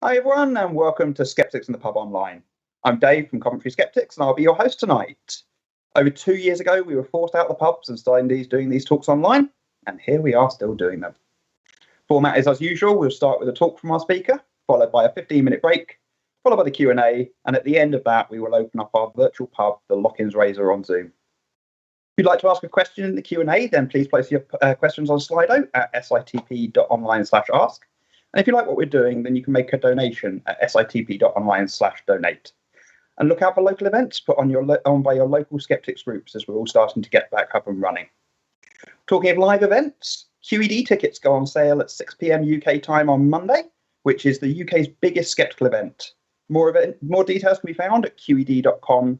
Hi everyone, and welcome to Skeptics in the Pub Online. I'm Dave from Coventry Skeptics, and I'll be your host tonight. Over 2 years ago, we were forced out of the pubs and started doing these talks online, and here we are still doing them. Format is as usual. We'll start with a talk from our speaker, followed by a 15-minute break, followed by the Q&A, and at the end of that, we will open up our virtual pub, the Lock-ins Razor, on Zoom. If you'd like to ask a question in the Q&A, then please place your questions on Slido at sitp.online/ask. And if you like what we're doing, then you can make a donation at sitp.online/donate. And look out for local events put on by your local skeptics groups, as we're all starting to get back up and running. Talking of live events, QED tickets go on sale at 6 p.m. UK time on Monday, which is the UK's biggest skeptical event. More details can be found at qedcom.org,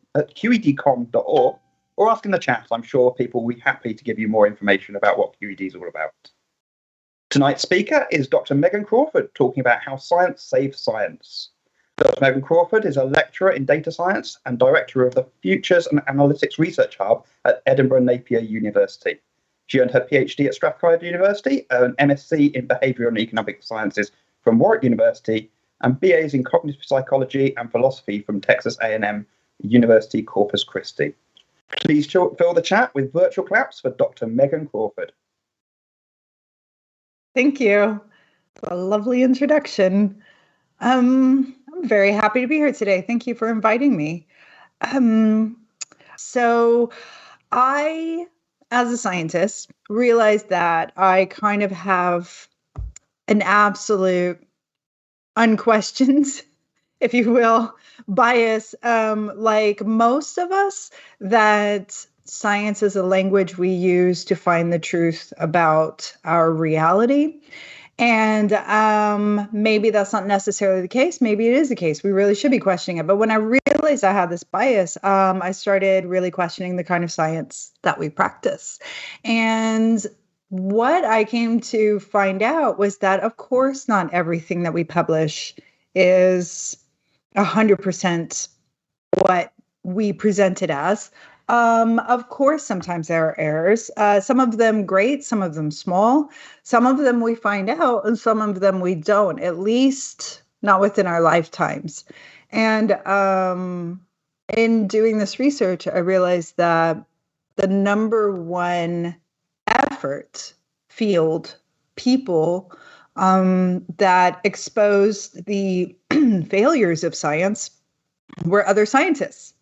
or ask in the chat. I'm sure people will be happy to give you more information about what QED is all about. Tonight's speaker is Dr. Megan Crawford, talking about how science saves science. Dr. Megan Crawford is a lecturer in data science and director of the Futures and Analytics Research Hub at Edinburgh Napier University. She earned her PhD at Strathclyde University, an MSc in Behavioural and Economic Sciences from Warwick University, and BAs in Cognitive Psychology and Philosophy from Texas A&M University-Corpus Christi. Please fill the chat with virtual claps for Dr. Megan Crawford. Thank you. A lovely introduction. I'm very happy to be here today. Thank you for inviting me. So I, as a scientist, realized that I kind of have an absolute unquestioned, if you will, bias, like most of us, that science is a language we use to find the truth about our reality. And maybe that's not necessarily the case. Maybe it is the case. We really should be questioning it. But when I realized I had this bias, I started really questioning the kind of science that we practice. And what I came to find out was that, of course, not everything that we publish is 100% what we present it as. Of course, sometimes there are errors, some of them great, some of them small, some of them we find out, and some of them we don't, at least not within our lifetimes. And in doing this research, I realized that the number one effort, field, people that exposed the failures of science were other scientists.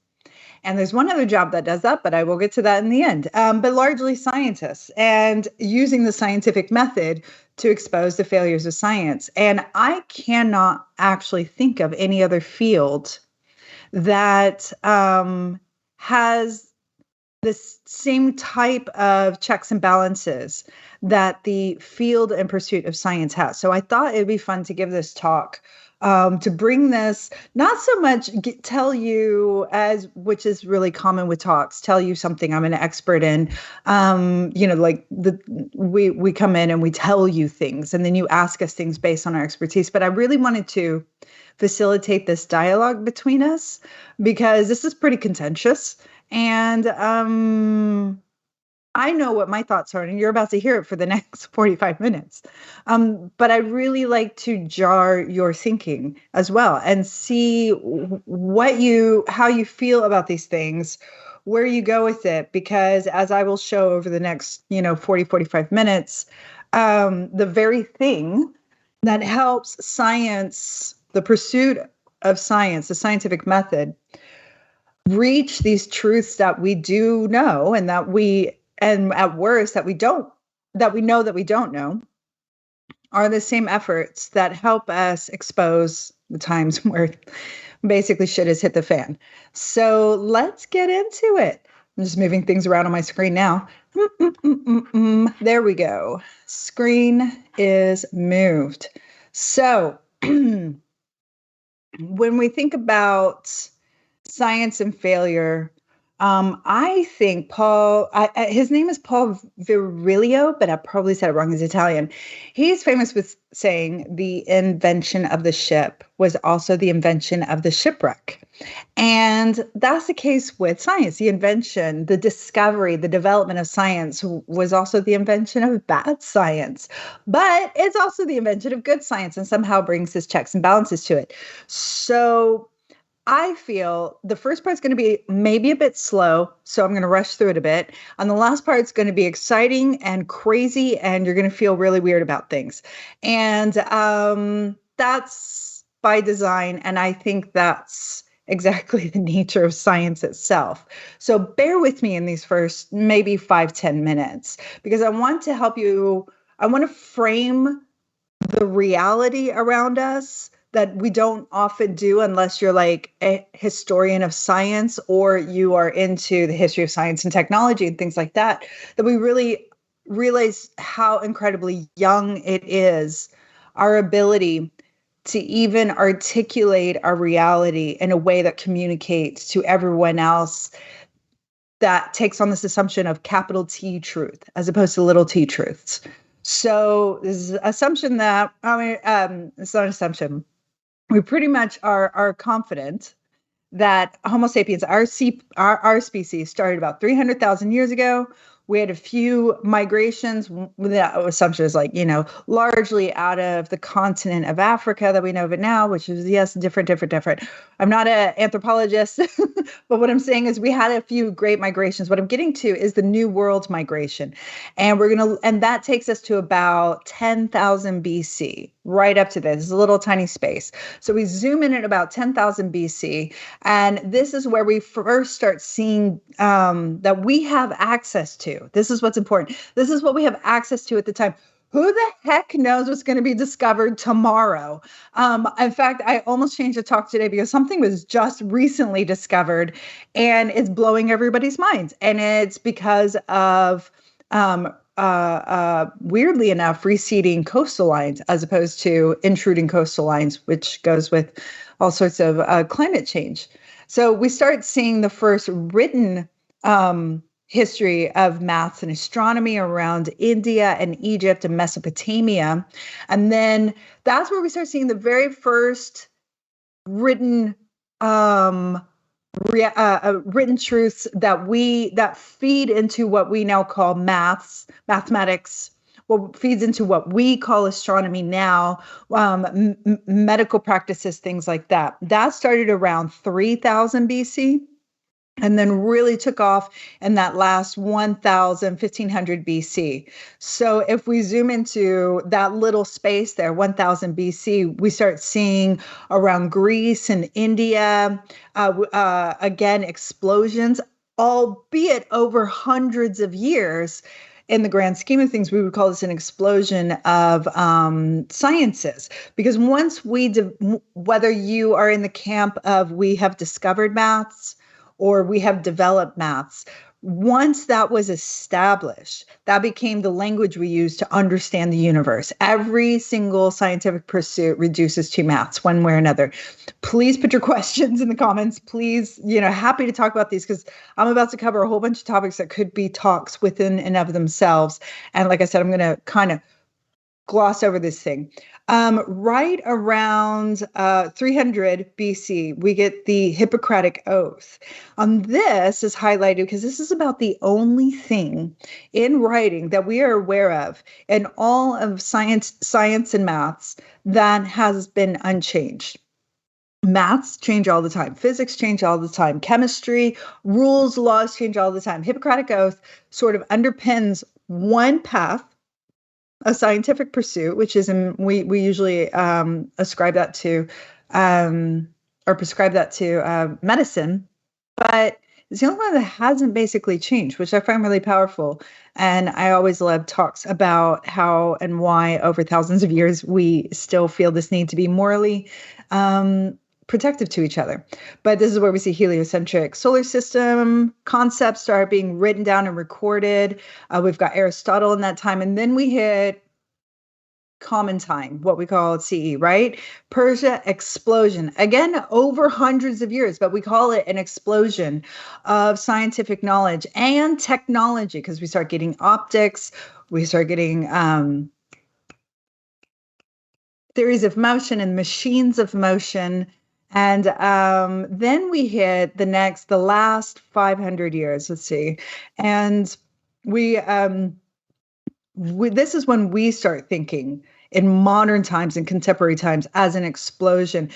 And there's one other job that does that, but I will get to that in the end. But largely scientists, and using the scientific method to expose the failures of science. And I cannot actually think of any other field that has the same type of checks and balances that the field and pursuit of science has. So I thought it'd be fun to give this talk, to bring this, not so much tell you, as which is really common with talks, tell you something I'm an expert in. Like we come in and we tell you things, and then you ask us things based on our expertise. But I really wanted to facilitate this dialogue between us, because this is pretty contentious, and I know what my thoughts are, and you're about to hear it for the next 45 minutes. But I really like to jar your thinking as well, and see how you feel about these things, where you go with it, because as I will show over the next, 45 minutes, the very thing that helps science, the pursuit of science, the scientific method, reach these truths that we do know, and at worst that we know that we don't know, are the same efforts that help us expose the times where basically shit has hit the fan. So let's get into it. I'm just moving things around on my screen now. There we go. Screen is moved. So when we think about science and failure, I think his name is Paul Virilio, but I probably said it wrong. He's Italian. He's famous with saying the invention of the ship was also the invention of the shipwreck. And that's the case with science. The invention, the discovery, the development of science was also the invention of bad science. But it's also the invention of good science and somehow brings this checks and balances to it. So I feel the first part's going to be maybe a bit slow, so I'm going to rush through it a bit. And the last part's going to be exciting and crazy, and you're going to feel really weird about things. And that's by design, and I think that's exactly the nature of science itself. So bear with me in these first maybe 5-10 minutes, because I want to help you. I want to frame the reality around us that we don't often do unless you're like a historian of science or you are into the history of science and technology and things like that, that we really realize how incredibly young it is, our ability to even articulate our reality in a way that communicates to everyone else, that takes on this assumption of capital T truth as opposed to little t truths. So this is an assumption that, it's not an assumption. We pretty much are confident that Homo sapiens, our species, started about 300,000 years ago. We had a few migrations. The assumption is largely out of the continent of Africa that we know of it now, which is, yes, different. I'm not an anthropologist, but what I'm saying is we had a few great migrations. What I'm getting to is the New World migration. And that takes us to about 10,000 BC, right up to this. It's a little tiny space. So we zoom in at about 10,000 BC. And this is where we first start seeing that we have access to. This is what's important. This is what we have access to at the time. Who the heck knows what's going to be discovered tomorrow? In fact, I almost changed the talk today because something was just recently discovered and it's blowing everybody's minds. And it's because of, weirdly enough, receding coastal lines as opposed to intruding coastal lines, which goes with all sorts of climate change. So we start seeing the first written history of maths and astronomy around India and Egypt and Mesopotamia. And then that's where we start seeing the very first written written truths that feed into what we now call mathematics, what feeds into what we call astronomy now, medical practices, things like that. That started around 3000 BC. And then really took off in that last 1500 BC. So if we zoom into that little space there, 1000 BC, we start seeing around Greece and India, again, explosions, albeit over hundreds of years. In the grand scheme of things, we would call this an explosion of sciences. Because once whether you are in the camp of we have discovered maths, or we have developed maths. Once that was established, that became the language we use to understand the universe. Every single scientific pursuit reduces to maths one way or another. Please put your questions in the comments. Please, happy to talk about these because I'm about to cover a whole bunch of topics that could be talks within and of themselves. And like I said, I'm going to kind of gloss over this thing. Right around 300 BC, we get the Hippocratic Oath. This is highlighted because this is about the only thing in writing that we are aware of in all of science and maths that has been unchanged. Maths change all the time. Physics change all the time. Chemistry, rules, laws change all the time. Hippocratic Oath sort of underpins one path, a scientific pursuit, which is we usually ascribe that to or prescribe that to medicine, but it's the only one that hasn't basically changed, which I find really powerful. And I always love talks about how and why over thousands of years we still feel this need to be morally protective to each other. But this is where we see heliocentric solar system concepts start being written down and recorded. We've got Aristotle in that time. And then we hit common time, what we call CE, right? Persia explosion. Again, over hundreds of years, but we call it an explosion of scientific knowledge and technology because we start getting optics, we start getting theories of motion and machines of motion. And then we hit the last 500 years, let's see. And this is when we start thinking in modern times and contemporary times as an explosion.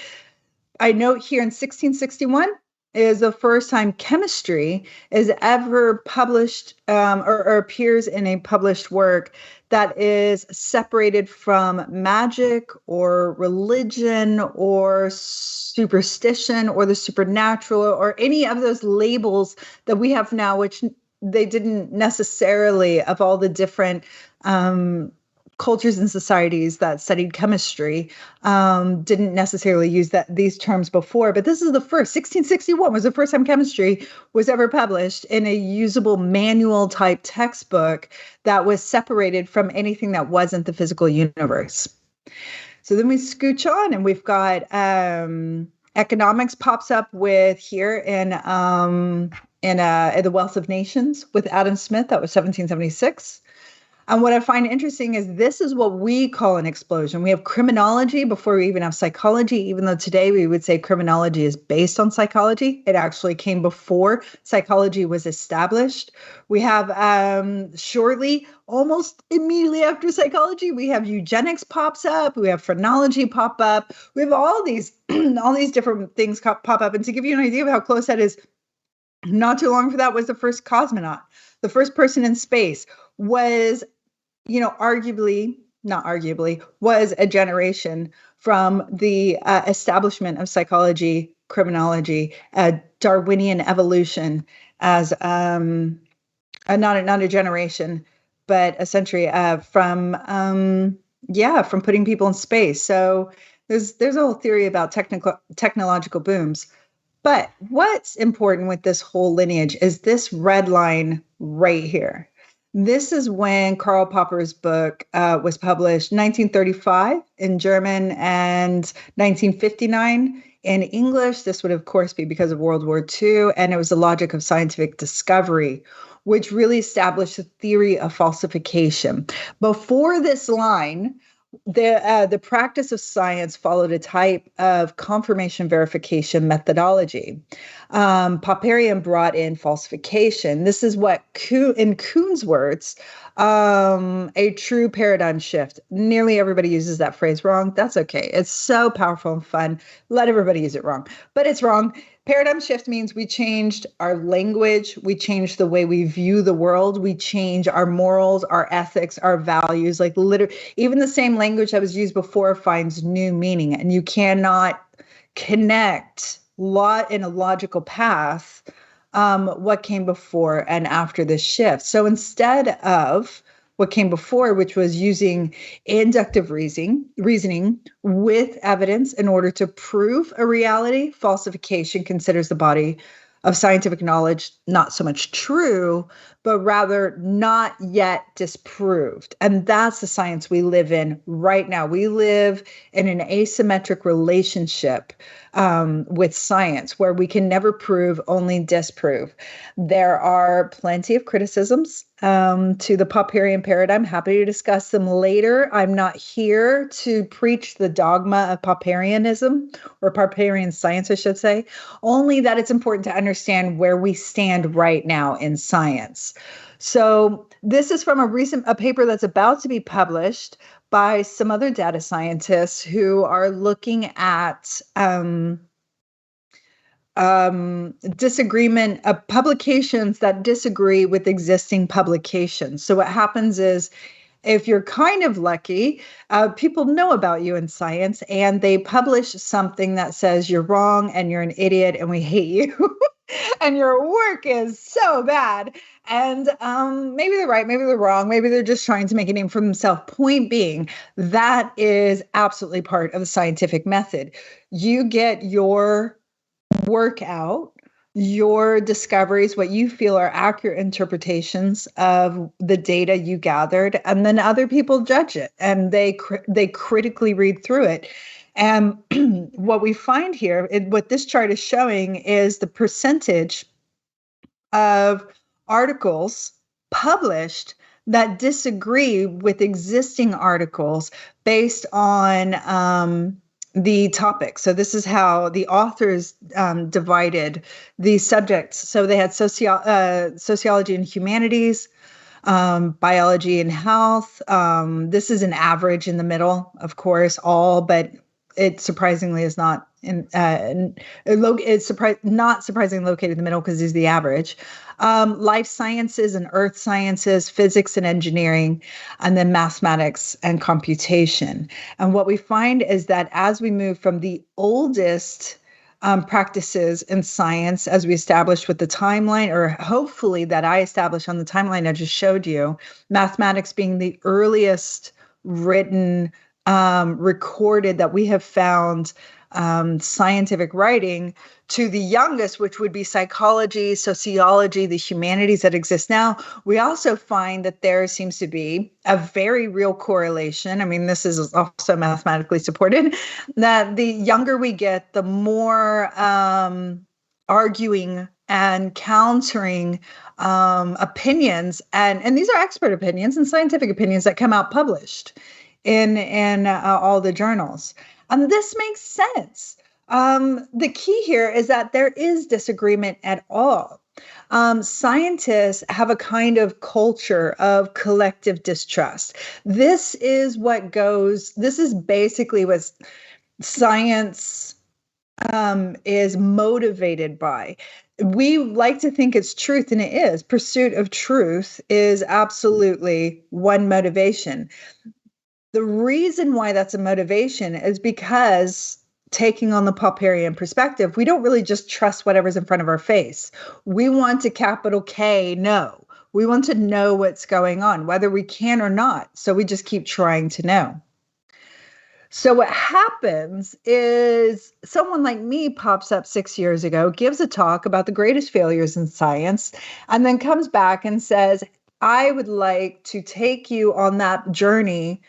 I note here in 1661 is the first time chemistry is ever published or appears in a published work that is separated from magic or religion or superstition or the supernatural or any of those labels that we have now, which they didn't necessarily, of all the different cultures and societies that studied chemistry, didn't necessarily use these terms before. But this is the first. 1661 was the first time chemistry was ever published in a usable manual type textbook that was separated from anything that wasn't the physical universe. So then we scooch on, and we've got economics pops up with here in The Wealth of Nations with Adam Smith. That was 1776. And what I find interesting is this is what we call an explosion. We have criminology before we even have psychology, even though today we would say criminology is based on psychology. It actually came before psychology was established. We have shortly, almost immediately after psychology, we have eugenics pops up. We have phrenology pop up. We have all these different things pop up. And to give you an idea of how close that is, not too long for that was the first cosmonaut. The first person in space was, not arguably, was a generation from the establishment of psychology, criminology, Darwinian evolution as not a generation, but a century from putting people in space. So there's a whole theory about technological booms. But what's important with this whole lineage is this red line right here. This is when Karl Popper's book was published, 1935 in German and 1959 in English. This would, of course, be because of World War II, and it was the logic of scientific discovery, which really established the theory of falsification. Before this line, the practice of science followed a type of confirmation verification methodology. Popperian brought in falsification. This is what, in Kuhn's words, a true paradigm shift. Nearly everybody uses that phrase wrong. That's okay. It's so powerful and fun. Let everybody use it wrong, but it's wrong. Paradigm shift means we changed our language, we changed the way we view the world, we change our morals, our ethics, our values. Like literally, even the same language that was used before finds new meaning, and you cannot connect in a logical path what came before and after this shift. So instead of what came before, which was using inductive reasoning with evidence in order to prove a reality, falsification considers the body of scientific knowledge not so much true, but rather not yet disproved. And that's the science we live in right now. We live in an asymmetric relationship with science where we can never prove, only disprove. There are plenty of criticisms to the Popperian paradigm. Happy to discuss them later. I'm not here to preach the dogma of Popperianism, or Popperian science, I should say, only that it's important to understand where we stand right now in science. So this is from a paper that's about to be published by some other data scientists who are looking at disagreement of publications that disagree with existing publications. So what happens is, if you're kind of lucky, people know about you in science and they publish something that says you're wrong and you're an idiot and we hate you and your work is so bad. And maybe they're right, maybe they're wrong, maybe they're just trying to make a name for themselves. Point being, that is absolutely part of the scientific method. You get your work out your discoveries, what you feel are accurate interpretations of the data you gathered, and then other people judge it and they critically read through it. And what we find here, what this chart is showing, is the percentage of articles published that disagree with existing articles based on the topic. So this is how the authors divided the subjects. So they had sociology and humanities, biology and health. This is an average in the middle, of course, all, but it surprisingly is not not surprisingly located in the middle because it's the average. Life sciences and earth sciences, physics and engineering, and then mathematics and computation. And what we find is that as we move from the oldest practices in science, as we established with the timeline, or hopefully that I established on the timeline I just showed you, mathematics being the earliest written, recorded that we have found scientific writing, to the youngest, which would be psychology, sociology, the humanities that exist now. We also find that there seems to be a very real correlation. I mean, this is also mathematically supported, that the younger we get, the more arguing and countering opinions, and these are expert opinions and scientific opinions that come out published in all the journals. And this makes sense. The key here is that there is disagreement at all. Scientists have a kind of culture of collective distrust. This is basically what science is motivated by. We like to think it's truth, and it is. Pursuit of truth is absolutely one motivation. The reason why that's a motivation is because, taking on the Popperian perspective, we don't really just trust whatever's in front of our face. We want to capital K know. We want to know what's going on, whether we can or not. So we just keep trying to know. So what happens is someone like me pops up 6 years ago, gives a talk about the greatest failures in science, and then comes back and says, I would like to take you on that journey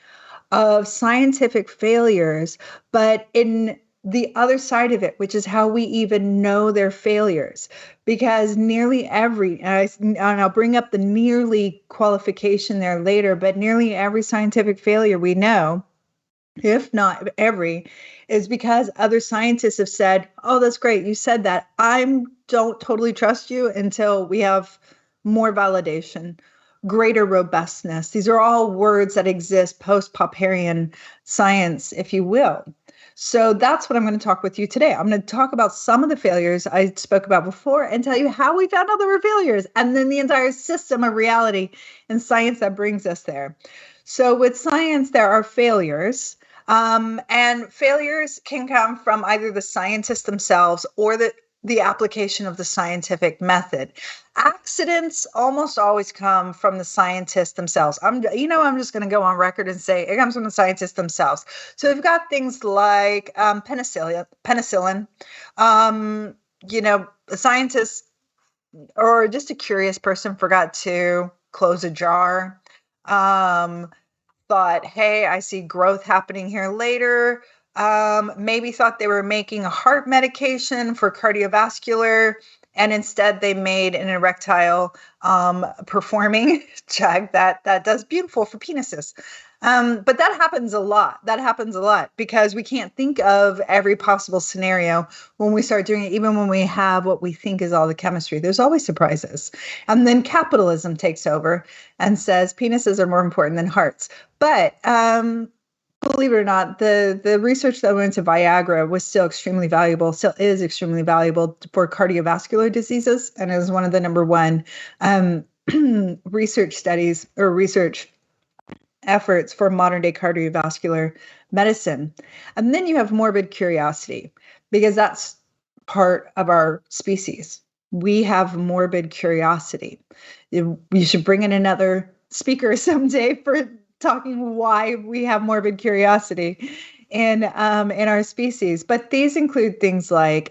of scientific failures, but in the other side of it, which is how we even know they're failures. Because nearly every, and I'll bring up the nearly qualification there later, but nearly every scientific failure we know, if not every, is because other scientists have said, oh, that's great, you said that. I don't totally trust you until we have more validation, greater robustness. These are all words that exist post-Popperian science, if you will. So that's what I'm going to talk with you today. I'm going to talk about some of the failures I spoke about before and tell you how we found out there were failures, and then the entire system of reality and science that brings us there. So with science, there are failures, and failures can come from either the scientists themselves or the application of the scientific method. Accidents almost always come from the scientists themselves. I'm just going to go on record and say it comes from the scientists themselves. So we've got things like penicillin. A scientist or just a curious person forgot to close a jar. Thought, hey, I see growth happening here later. Maybe thought they were making a heart medication for cardiovascular, and instead they made an erectile performing drug that does beautiful for penises. But that happens a lot. That happens a lot because we can't think of every possible scenario when we start doing it, even when we have what we think is all the chemistry. There's always surprises. And then capitalism takes over and says penises are more important than hearts. But believe it or not, the research that went into Viagra was still extremely valuable, still is extremely valuable for cardiovascular diseases, and is one of the number one research studies or research efforts for modern day cardiovascular medicine. And then you have morbid curiosity, because that's part of our species. We have morbid curiosity. You should bring in another speaker someday for talking why we have morbid curiosity. in our species. But these include things like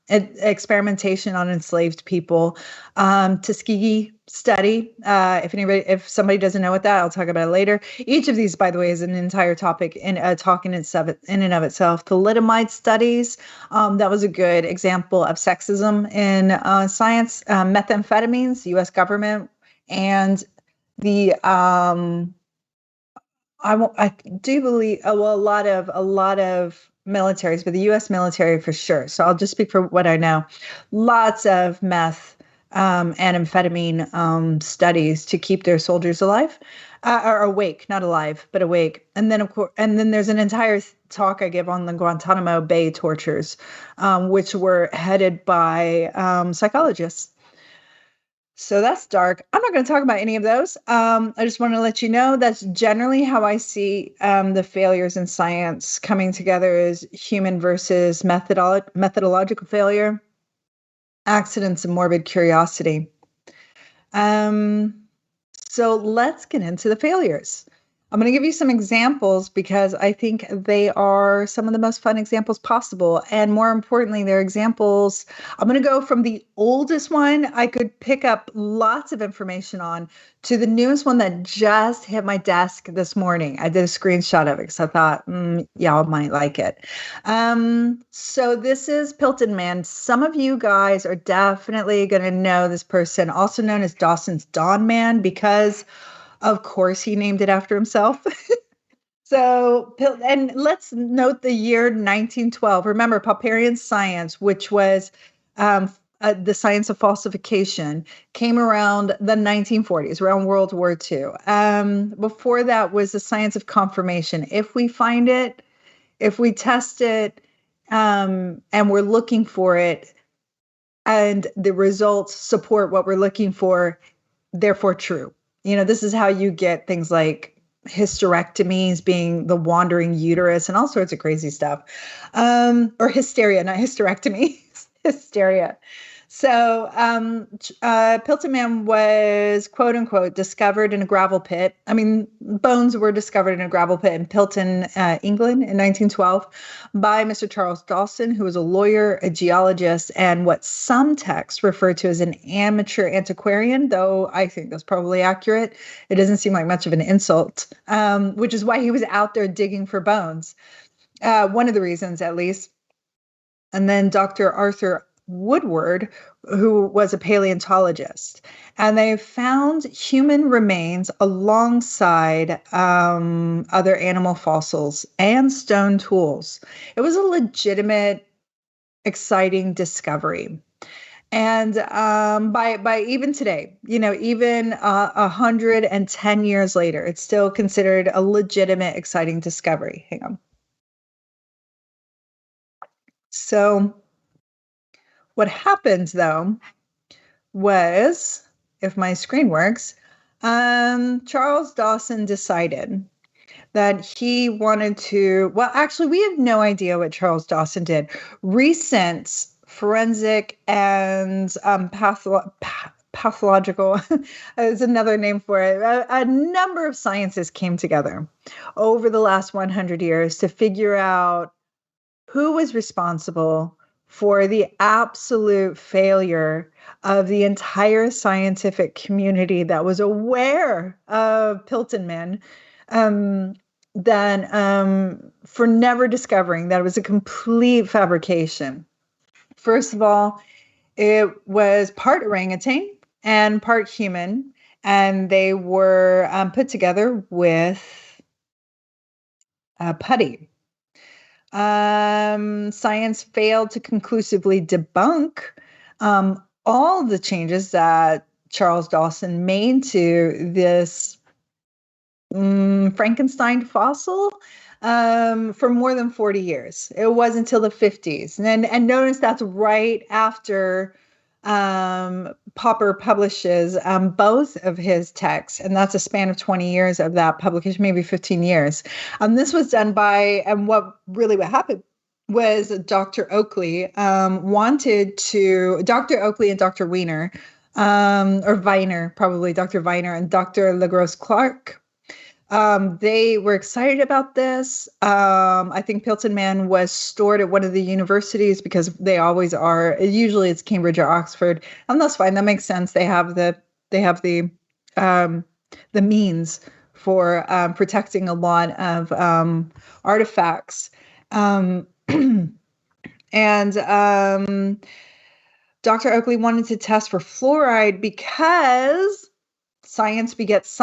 experimentation on enslaved people, Tuskegee study. If somebody doesn't know what that, I'll talk about it later. Each of these, by the way, is an entire topic in a talk in and of itself. Thalidomide studies, that was a good example of sexism in science. Methamphetamines, the U.S. government, and the I do believe a lot of militaries, but the U.S. military for sure. So I'll just speak for what I know. Lots of meth and amphetamine studies to keep their soldiers alive, or awake, not alive, but awake. And then, of course, there's an entire talk I give on the Guantanamo Bay tortures, which were headed by psychologists. So that's dark. I'm not going to talk about any of those. I just want to let you know that's generally how I see the failures in science coming together is human versus methodological failure, accidents, and morbid curiosity. So let's get into the failures. I'm going to give you some examples because I think they are some of the most fun examples possible. And more importantly, they're examples. I'm going to go from the oldest one I could pick up lots of information on to the newest one that just hit my desk this morning. I did a screenshot of it because I thought, y'all might like it. So this is Pilton Man. Some of you guys are definitely going to know this person, also known as Dawson's Dawn Man, because of course, he named it after himself. So, and let's note the year 1912. Remember, Popperian science, which was the science of falsification, came around the 1940s, around World War II. Before that was the science of confirmation. If we find it, if we test it, and we're looking for it, and the results support what we're looking for, therefore true. This is how you get things like hysterectomies being the wandering uterus and all sorts of crazy stuff. Or hysteria, not hysterectomy, hysteria. So Pilton Man was, quote unquote, discovered in a gravel pit. I mean, bones were discovered in a gravel pit in Pilton, England in 1912 by Mr. Charles Dawson, who was a lawyer, a geologist, and what some texts refer to as an amateur antiquarian, though I think that's probably accurate. It doesn't seem like much of an insult, which is why he was out there digging for bones. One of the reasons, at least. And then Dr. Arthur Woodward, who was a paleontologist, and they found human remains alongside other animal fossils and stone tools. It was a legitimate, exciting discovery. And by even today, even 110 years later, it's still considered a legitimate, exciting discovery. Hang on. So what happened, though, was, if my screen works, Charles Dawson decided that he wanted to, well, actually, we have no idea what Charles Dawson did. Recent forensic and pathological is another name for it. A number of sciences came together over the last 100 years to figure out who was responsible for the absolute failure of the entire scientific community that was aware of Pilton Man, for never discovering that it was a complete fabrication. First of all, it was part orangutan and part human, and they were put together with putty. Science failed to conclusively debunk all the changes that Charles Dawson made to this Frankenstein fossil for more than 40 years. It wasn't until the 50s. And notice that's right after Popper publishes both of his texts, and that's a span of 20 years of that publication, maybe 15 years. This was done by, and what happened was Dr. Oakley Dr. Oakley and Dr. Weiner, or Viner, probably Dr. Viner and Dr. LaGrosse Clark, They were excited about this. I think Pilton Man was stored at one of the universities because they always are. Usually it's Cambridge or Oxford, and that's fine. That makes sense. They have um, the means for protecting a lot of artifacts. Um, and Dr. Oakley wanted to test for fluoride because science begets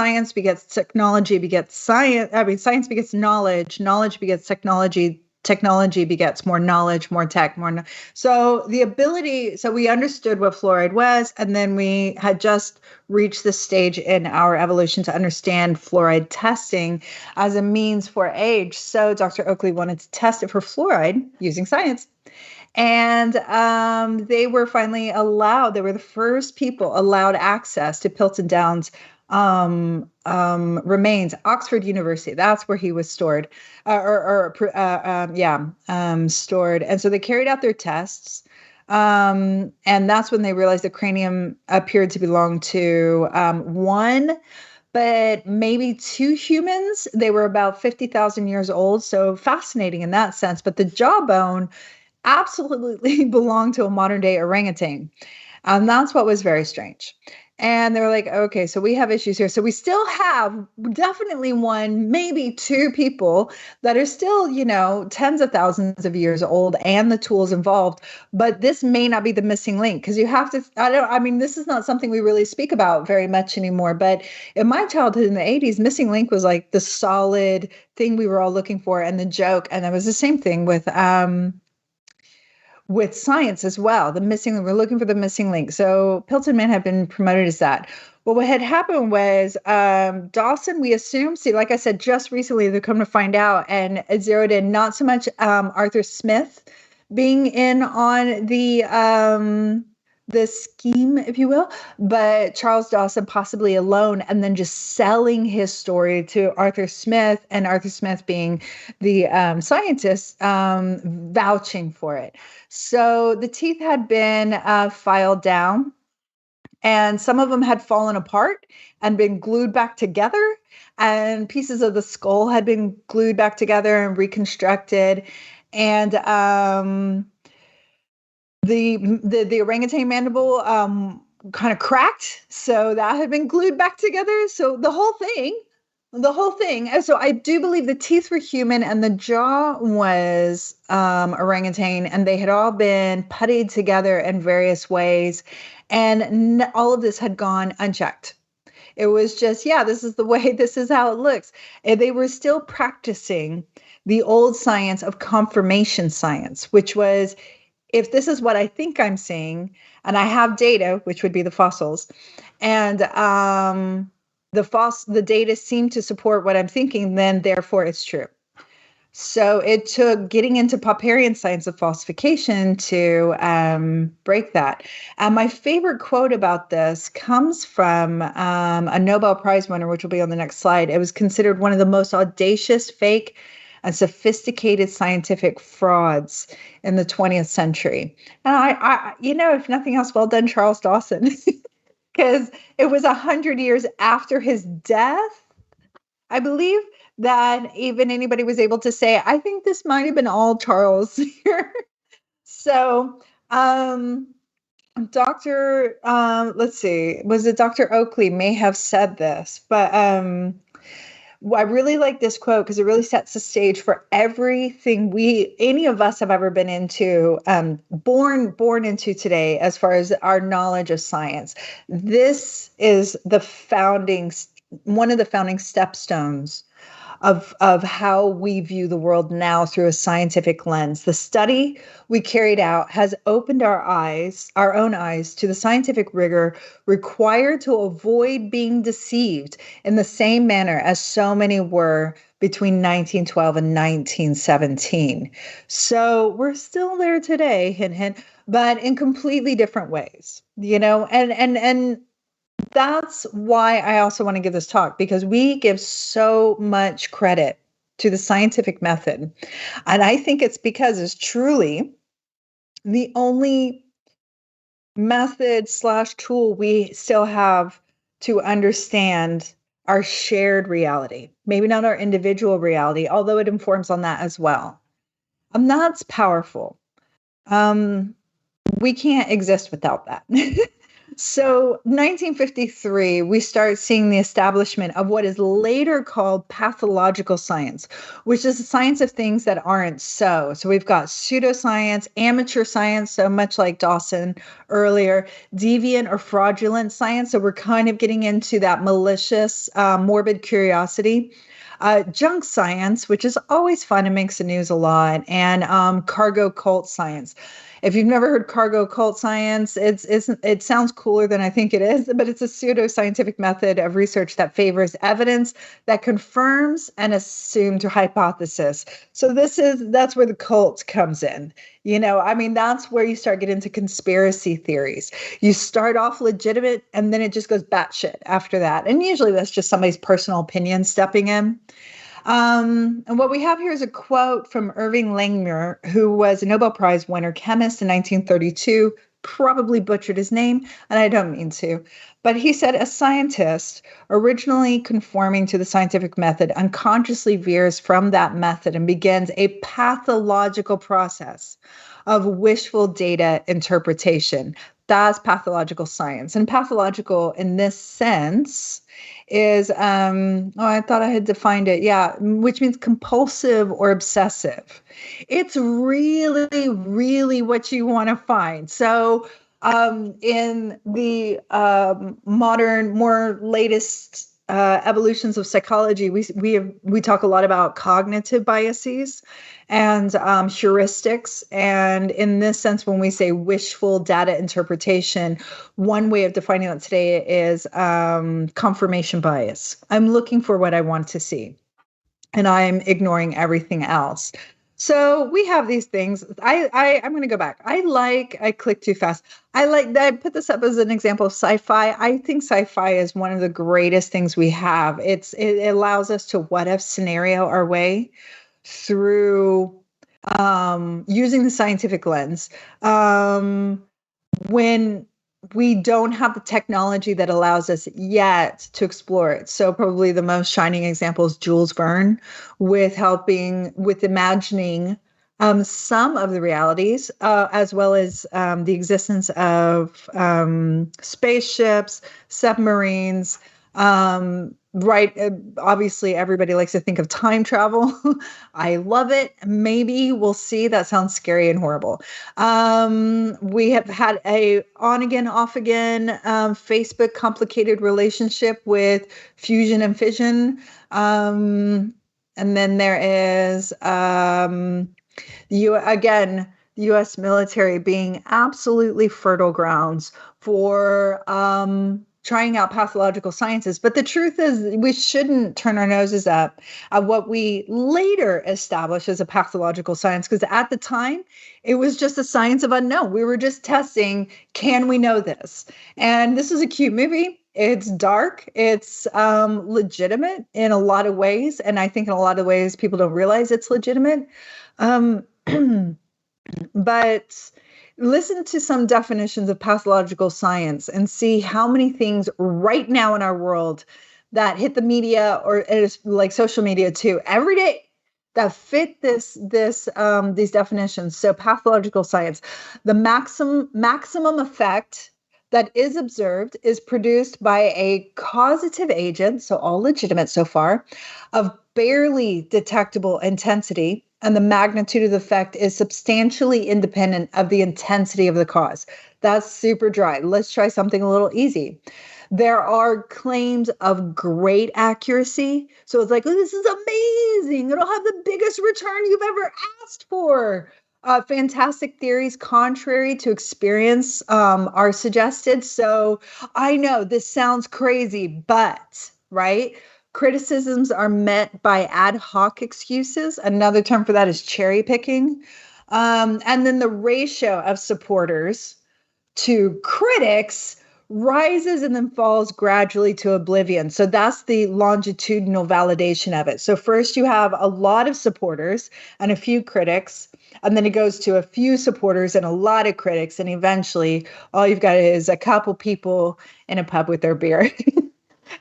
technology begets science. I mean, science begets knowledge. Knowledge begets technology. Technology begets more knowledge, more tech, so the ability. So we understood what fluoride was, and then we had just reached the stage in our evolution to understand fluoride testing as a means for age. So Dr. Oakley wanted to test it for fluoride using science. And they were finally allowed, they were the first people allowed access to Pilton Downs remains. Oxford University, that's where he was stored, stored. And so they carried out their tests. And that's when they realized the cranium appeared to belong to one, but maybe two humans. They were about 50,000 years old. So fascinating in that sense. But the jawbone absolutely belonged to a modern day orangutan. And that's what was very strange. And they were like, okay, so we have issues here. So we still have definitely one, maybe two people that are still, tens of thousands of years old and the tools involved. But this may not be the missing link because you have to, this is not something we really speak about very much anymore. But in my childhood in the 80s, missing link was like the solid thing we were all looking for and the joke. And it was the same thing with science as well. We're looking for the missing link. So Pilton Man had been promoted as that. Well, what had happened was Dawson, we assume, like I said, just recently they're come to find out, and it zeroed in not so much Arthur Smith being in on the scheme, if you will, but Charles Dawson possibly alone, and then just selling his story to Arthur Smith, and Arthur Smith being the scientist vouching for it. So the teeth had been filed down, and some of them had fallen apart and been glued back together, and pieces of the skull had been glued back together and reconstructed, and the orangutan mandible kind of cracked, so that had been glued back together. So the whole thing. And so I do believe the teeth were human and the jaw was orangutan, and they had all been puttied together in various ways, and all of this had gone unchecked. It was just, this is the way, this is how it looks. And they were still practicing the old science of confirmation science, which was, if this is what I think I'm seeing, and I have data, which would be the fossils, and the data seem to support what I'm thinking, then therefore it's true. So it took getting into Popperian science of falsification to break that. And my favorite quote about this comes from a Nobel Prize winner, which will be on the next slide. It was considered one of the most audacious, fake, and sophisticated scientific frauds in the 20th century. And I if nothing else, well done, Charles Dawson, because it was 100 years after his death, I believe, that even anybody was able to say, I think this might have been all Charles here. So, let's see, was it Dr. Oakley may have said this, but I really like this quote because it really sets the stage for everything any of us have ever been into, born into today, as far as our knowledge of science. This is one of the founding stepstones of how we view the world now through a scientific lens. The study we carried out has opened our own eyes, to the scientific rigor required to avoid being deceived in the same manner as so many were between 1912 and 1917. So we're still there today, hint, hint, but in completely different ways, and that's why I also want to give this talk, because we give so much credit to the scientific method. And I think it's because it's truly the only method / tool we still have to understand our shared reality, maybe not our individual reality, although it informs on that as well. And that's powerful. We can't exist without that. So 1953, we start seeing the establishment of what is later called pathological science, which is the science of things that aren't so. So we've got pseudoscience, amateur science, so much like Dawson earlier, deviant or fraudulent science. So we're kind of getting into that malicious, morbid curiosity. Junk science, which is always fun and makes the news a lot, and cargo cult science. If you've never heard cargo cult science, it sounds cooler than I think it is, but it's a pseudoscientific method of research that favors evidence that confirms an assumed hypothesis. So that's where the cult comes in. That's where you start getting into conspiracy theories. You start off legitimate, and then it just goes batshit after that. And usually that's just somebody's personal opinion stepping in. And what we have here is a quote from Irving Langmuir, who was a Nobel Prize winner chemist in 1932, probably butchered his name, and I don't mean to. But he said, a scientist originally conforming to the scientific method unconsciously veers from that method and begins a pathological process of wishful data interpretation. That's pathological science. And pathological in this sense is, I thought I had defined it. Yeah, which means compulsive or obsessive. It's really, really what you want to find. So in the modern, more latest evolutions of psychology, we talk a lot about cognitive biases and heuristics. And in this sense, when we say wishful data interpretation, one way of defining that today is confirmation bias. I'm looking for what I want to see, and I'm ignoring everything else. So we have these things. I'm going to go back. I clicked too fast. I put this up as an example of sci-fi. I think sci-fi is one of the greatest things we have. It allows us to what if scenario our way through using the scientific lens. When we don't have the technology that allows us yet to explore it. So probably the most shining example is Jules Verne with imagining some of the realities, as well as the existence of spaceships, submarines, right. Obviously, everybody likes to think of time travel. I love it. Maybe we'll see. That sounds scary and horrible. We have had a on again, off again, Facebook complicated relationship with fusion and fission. And then there is the U.S. military being absolutely fertile grounds for trying out pathological sciences. But the truth is, we shouldn't turn our noses up at what we later established as a pathological science, because at the time, it was just a science of unknown. We were just testing, can we know this? And this is a cute movie. It's dark. It's legitimate in a lot of ways. And I think in a lot of ways, people don't realize it's legitimate. But listen to some definitions of pathological science and see how many things right now in our world that hit the media, or it's like social media too, every day, that fit these definitions. So pathological science, the maximum effect that is observed is produced by a causative agent, so all legitimate so far, of barely detectable intensity, and the magnitude of the effect is substantially independent of the intensity of the cause. That's super dry. Let's try something a little easy. There are claims of great accuracy. So it's like, oh, this is amazing. It'll have the biggest return you've ever asked for. Fantastic theories contrary to experience are suggested. So I know this sounds crazy, but, right? Criticisms are met by ad hoc excuses. Another term for that is cherry picking. And then the ratio of supporters to critics rises and then falls gradually to oblivion. So that's the longitudinal validation of it. So first you have a lot of supporters and a few critics, and then it goes to a few supporters and a lot of critics. And eventually all you've got is a couple people in a pub with their beer.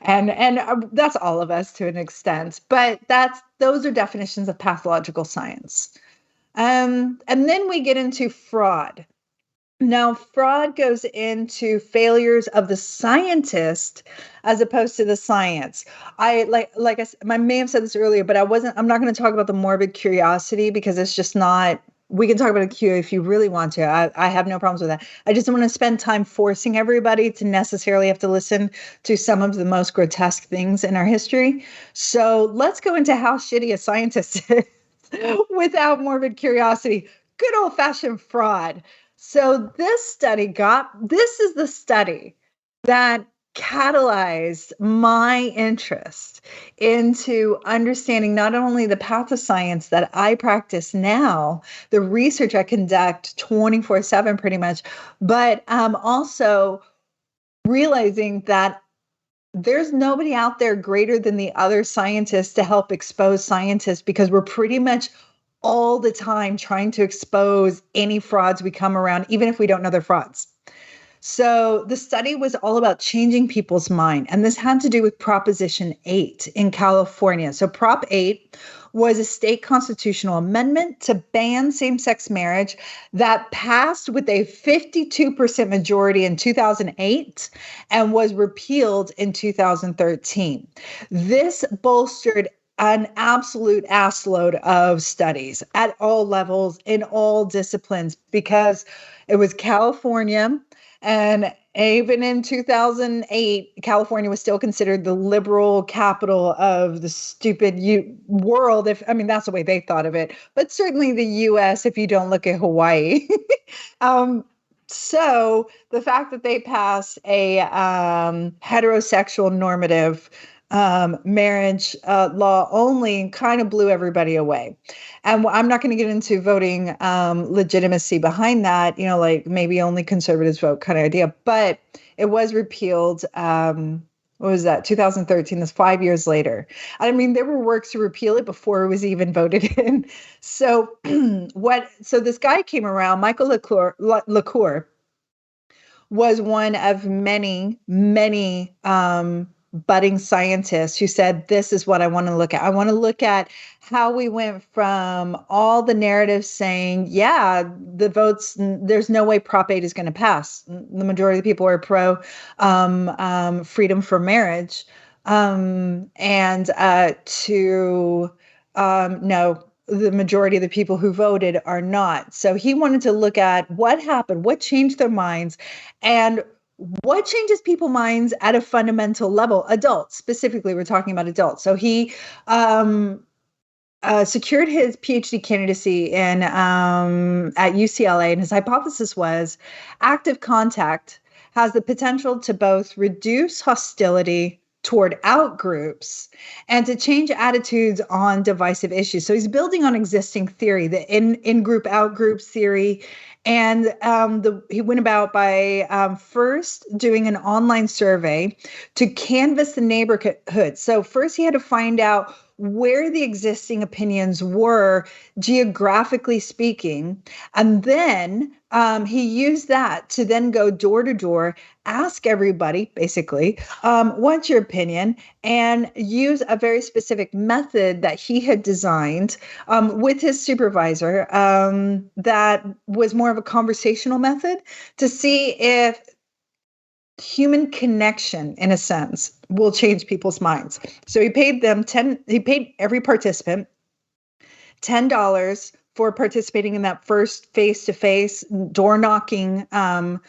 And that's all of us to an extent. But those are definitions of pathological science. And then we get into fraud. Now, fraud goes into failures of the scientist as opposed to the science. I may have said this earlier, but I'm not going to talk about the morbid curiosity because it's just not, we can talk about a Q if you really want to. I have no problems with that. I just don't want to spend time forcing everybody to necessarily have to listen to some of the most grotesque things in our history. So let's go into how shitty a scientist is without morbid curiosity. Good old fashioned fraud. So this is the study that catalyzed my interest into understanding not only the path of science that I practice now, the research I conduct 24/7 pretty much, but also realizing that there's nobody out there greater than the other scientists to help expose scientists, because we're pretty much all the time trying to expose any frauds we come around, even if we don't know they're frauds. So the study was all about changing people's mind. And this had to do with Proposition 8 in California. So Prop 8 was a state constitutional amendment to ban same-sex marriage that passed with a 52% majority in 2008 and was repealed in 2013. This bolstered an absolute assload of studies at all levels, in all disciplines, because it was California. And even in 2008, California was still considered the liberal capital of the stupid world. That's the way they thought of it, but certainly the US, if you don't look at Hawaii. So the fact that they passed a heterosexual normative marriage law only kind of blew everybody away. And I'm not going to get into voting legitimacy behind that, like maybe only conservatives vote kind of idea, but it was repealed. What was that? 2013. That's 5 years later. There were works to repeal it before it was even voted in. So so this guy came around, Michael LaCour was one of many, many budding scientists who said, this is what I want to look at. I want to look at how we went from all the narratives saying, yeah, the votes, there's no way Prop 8 is going to pass. The majority of the people are pro freedom for marriage. No, the majority of the people who voted are not. So he wanted to look at what happened, what changed their minds, and what changes people's minds at a fundamental level. Adults, specifically, we're talking about adults. So he secured his PhD candidacy at UCLA, and his hypothesis was active contact has the potential to both reduce hostility toward outgroups and to change attitudes on divisive issues. So he's building on existing theory, the in-group, out-groups theory. And he went about by first doing an online survey to canvass the neighborhood. So first he had to find out where the existing opinions were, geographically speaking. And then he used that to then go door to door, ask everybody, basically, what's your opinion? And use a very specific method that he had designed with his supervisor that was more of a conversational method to see if human connection, in a sense, will change people's minds. So he paid every participant $10 for participating in that first face-to-face door knocking after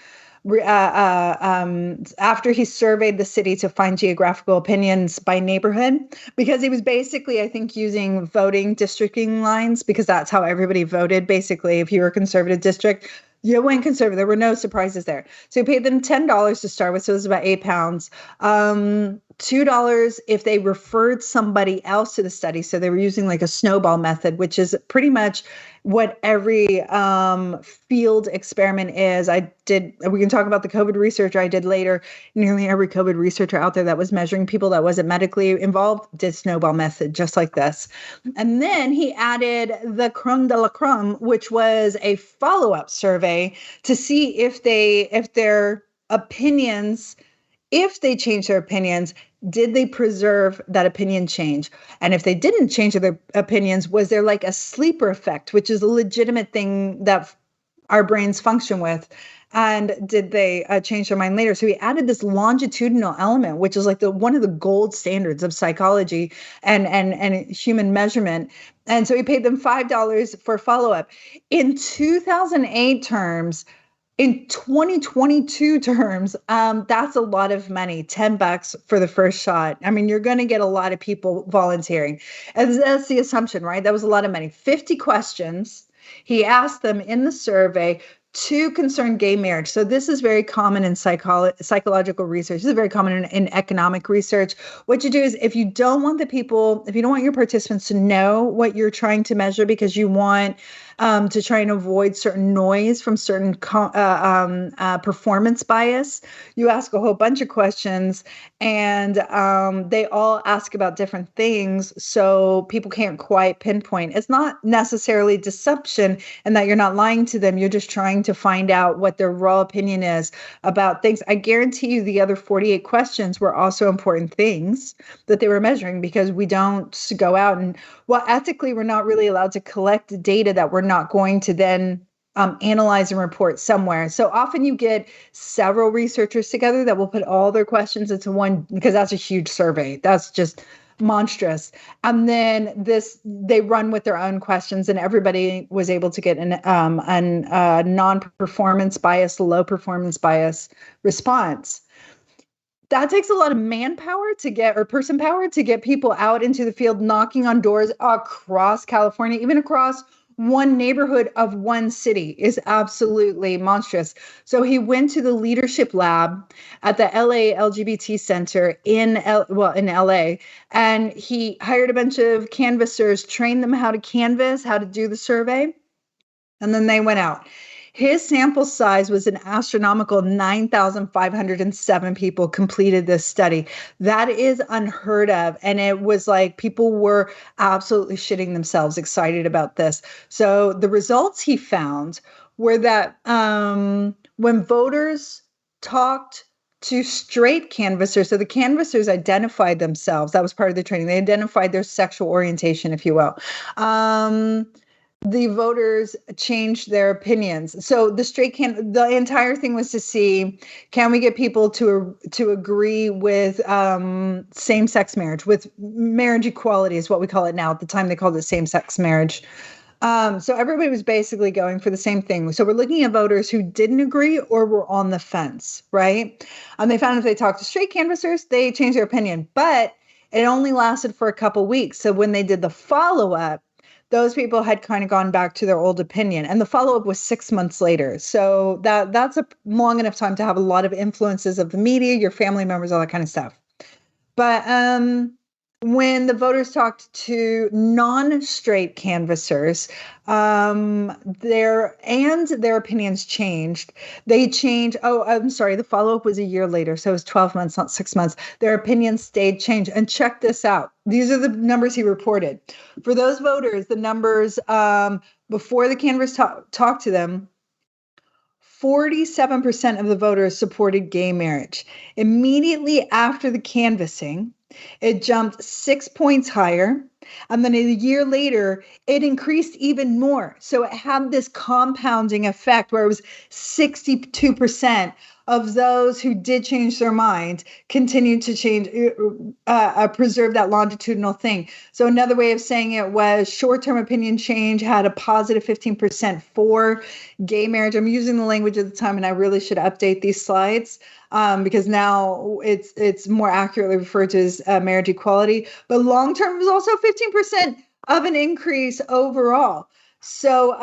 he surveyed the city to find geographical opinions by neighborhood, because he was basically, I think, using voting districting lines, because that's how everybody voted. Basically, if you were a conservative district, you went conservative. There were no surprises there. So he paid them $10 to start with. So it was about £8. $2 if they referred somebody else to the study. So they were using like a snowball method, which is pretty much what every field experiment is. We can talk about the COVID researcher I did later. Nearly every COVID researcher out there that was measuring people that wasn't medically involved did snowball method, just like this. And then he added the creme de la creme, which was a follow-up survey to see if they change their opinions, did they preserve that opinion change? And if they didn't change their opinions, was there like a sleeper effect, which is a legitimate thing that our brains function with? And did they change their mind later? So he added this longitudinal element, which is like one of the gold standards of psychology and human measurement. And so he paid them $5 for follow-up. In 2008 terms, in 2022 terms, that's a lot of money, $10 for the first shot. I mean, you're going to get a lot of people volunteering. And that's the assumption, right? That was a lot of money. 50 questions. He asked them in the survey to concern gay marriage. So this is very common in psychological research. This is very common in economic research. What you do is if you don't want your participants to know what you're trying to measure because you want to try and avoid certain noise from certain performance bias, you ask a whole bunch of questions and they all ask about different things. So people can't quite pinpoint. It's not necessarily deception and that you're not lying to them. You're just trying to find out what their raw opinion is about things. I guarantee you the other 48 questions were also important things that they were measuring because we don't go out and, well, ethically, we're not really allowed to collect data that we're not going to then analyze and report somewhere. So often you get several researchers together that will put all their questions into one because that's a huge survey. That's just monstrous. And then they run with their own questions and everybody was able to get a non-performance bias, low performance bias response. That takes a lot of manpower to get, or person power to get people out into the field, knocking on doors across California, even across one neighborhood of one city is absolutely monstrous. So he went to the leadership lab at the LA LGBT Center in LA, and he hired a bunch of canvassers, trained them how to canvass, how to do the survey, and then they went out. His sample size was an astronomical 9,507 people completed this study. That is unheard of. And it was like people were absolutely shitting themselves excited about this. So the results he found were that when voters talked to straight canvassers, so the canvassers identified themselves, that was part of the training. They identified their sexual orientation, if you will. The voters changed their opinions. So the entire thing was to see, can we get people to agree with same-sex marriage, with marriage equality is what we call it now. At the time, they called it same-sex marriage. So everybody was basically going for the same thing. So we're looking at voters who didn't agree or were on the fence, right? And they found if they talked to straight canvassers, they changed their opinion. But it only lasted for a couple weeks. So when they did the follow-up, those people had kind of gone back to their old opinion. And the follow-up was 6 months later. So that's a long enough time to have a lot of influences of the media, your family members, all that kind of stuff. But when the voters talked to non-straight canvassers, their opinions changed. They changed. Oh, I'm sorry. The follow-up was a year later. So it was 12 months, not 6 months. Their opinions stayed changed. And check this out. These are the numbers he reported. For those voters, the numbers before the canvass talked to them, 47% of the voters supported gay marriage. Immediately after the canvassing, it jumped 6 points higher. And then a year later, it increased even more. So it had this compounding effect where it was 62% of those who did change their mind continued to preserve that longitudinal thing. So another way of saying it was short-term opinion change had a positive 15% for gay marriage. I'm using the language at the time, and I really should update these slides because now it's more accurately referred to as marriage equality. But long-term was also 15% of an increase overall. So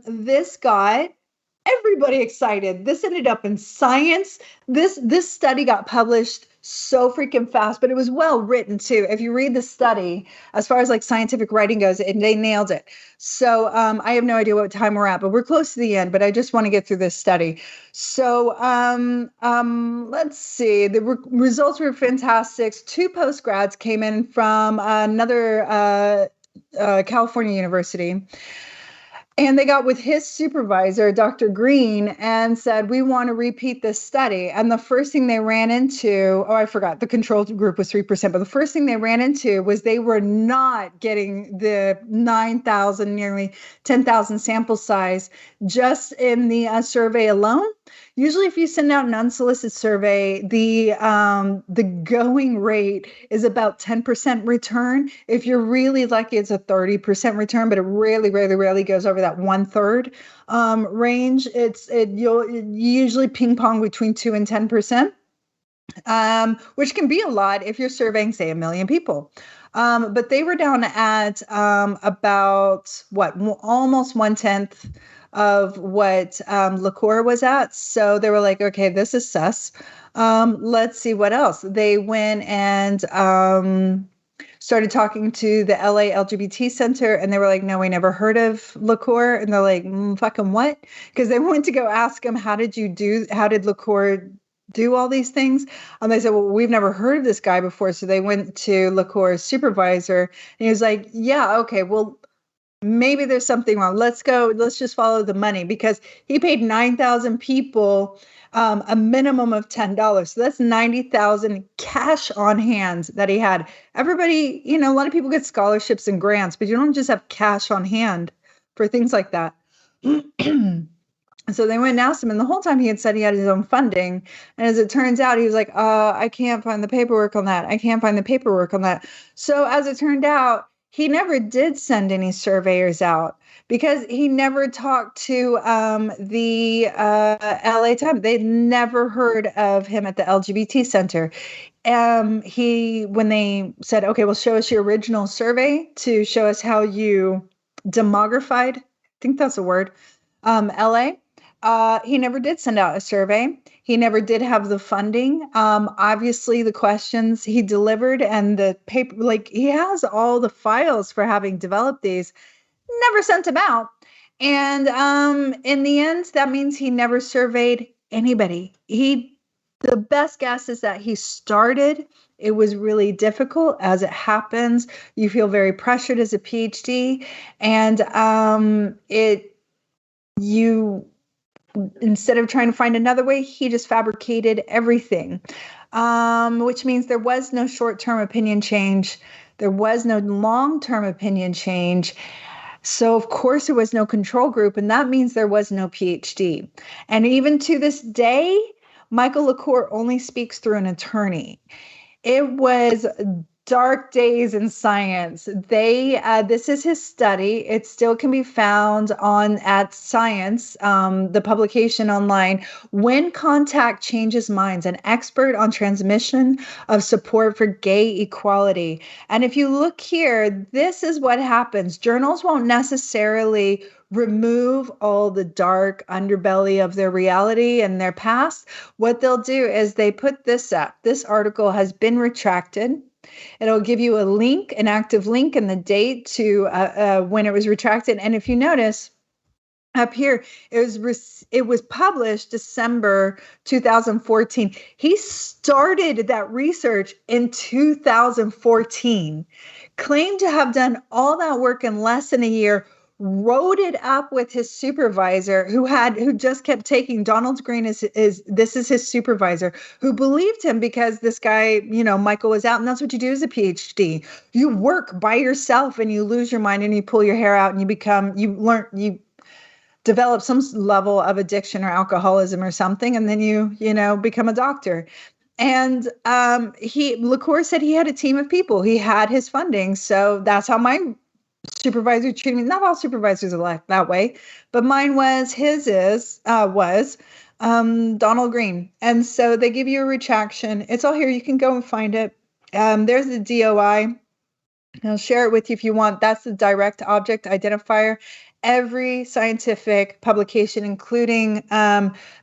this got everybody excited. This ended up in Science. This study got published so freaking fast, but it was well written too. If you read the study, as far as like scientific writing goes, they nailed it. So I have no idea what time we're at, but we're close to the end, but I just want to get through this study. So let's see. The results were fantastic. 2 postgrads came in from another California university. And they got with his supervisor, Dr. Green, and said, we want to repeat this study. And the first thing they ran into, I forgot, the control group was 3%, but the first thing they ran into was they were not getting the 9,000, nearly 10,000 sample size just in the survey alone. Usually if you send out an unsolicited survey, the going rate is about 10% return. If you're really lucky, it's a 30% return, but it rarely goes over that 1/3 range. You'll usually ping pong between 2 and 10%, which can be a lot if you're surveying, say, 1 million people. But they were down at about almost 1/10 of what liqueur was at. So they were like, okay, this is sus. Let's see what else. They went and started talking to the LA LGBT Center, and they were like, no, we never heard of liqueur. And they're like, fucking what? Because they went to go ask him, how did liqueur do all these things? And they said, well, we've never heard of this guy before. So they went to liqueur's supervisor, and he was like, yeah, okay, well, maybe there's something wrong. Let's just follow the money, because he paid 9,000 people a minimum of $10. So that's 90,000 cash on hand that he had. Everybody, a lot of people get scholarships and grants, but you don't just have cash on hand for things like that. So they went and asked him, and the whole time he had said he had his own funding. And as it turns out, he was like, I can't find the paperwork on that. I can't find the paperwork on that. So as it turned out, he never did send any surveyors out, because he never talked to the LA Times. They'd never heard of him at the LGBT Center. When they said, okay, well, show us your original survey to show us how you demographied, I think that's a word, LA. He never did send out a survey. He never did have the funding. Obviously, the questions he delivered and the paper, he has all the files for having developed these, never sent them out. And in the end, that means he never surveyed anybody. The best guess is that he started. It was really difficult, as it happens. You feel very pressured as a PhD, and instead of trying to find another way, he just fabricated everything, which means there was no short-term opinion change. There was no long-term opinion change. So, of course, there was no control group, and that means there was no PhD. And even to this day, Michael LaCour only speaks through an attorney. It was dark days in science. This is his study. It still can be found at Science, the publication online. When Contact Changes Minds, an expert on transmission of support for gay equality. And if you look here, this is what happens. Journals won't necessarily remove all the dark underbelly of their reality and their past. What they'll do is they put this up. This article has been retracted. It'll give you a link, an active link, and the date to when it was retracted. And if you notice up here, it was published December 2014. He started that research in 2014, claimed to have done all that work in less than a year, wrote it up with his supervisor who just kept taking Donald Green this is his supervisor, who believed him because this guy, Michael, was out. And that's what you do as a PhD. You work by yourself and you lose your mind and you pull your hair out and you develop some level of addiction or alcoholism or something. And then you become a doctor. And LaCour said he had a team of people. He had his funding. So that's how my supervisor treated me. Not all supervisors are like that way, but mine was. Was Donald Green. And so they give you a retraction. It's all here. You can go and find it. There's the DOI. I'll share it with you if you want. That's the direct object identifier. Every scientific publication, including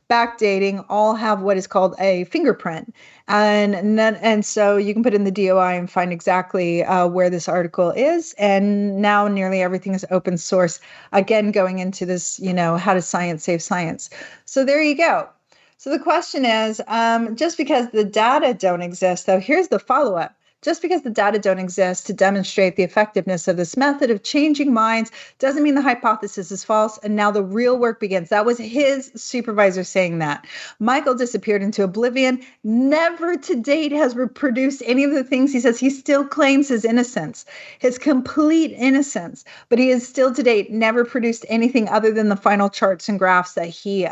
backdating, all have what is called a fingerprint. And so you can put in the DOI and find exactly where this article is. And now nearly everything is open source. Again, going into this, how does science save science? So there you go. So the question is, just because the data don't exist, though, here's the follow-up. just because the data don't exist to demonstrate the effectiveness of this method of changing minds doesn't mean the hypothesis is false. And now the real work begins. That was his supervisor saying that. Michael disappeared into oblivion, never to date has reproduced any of the things he says. He still claims his innocence, his complete innocence, but he is still to date never produced anything other than the final charts and graphs that he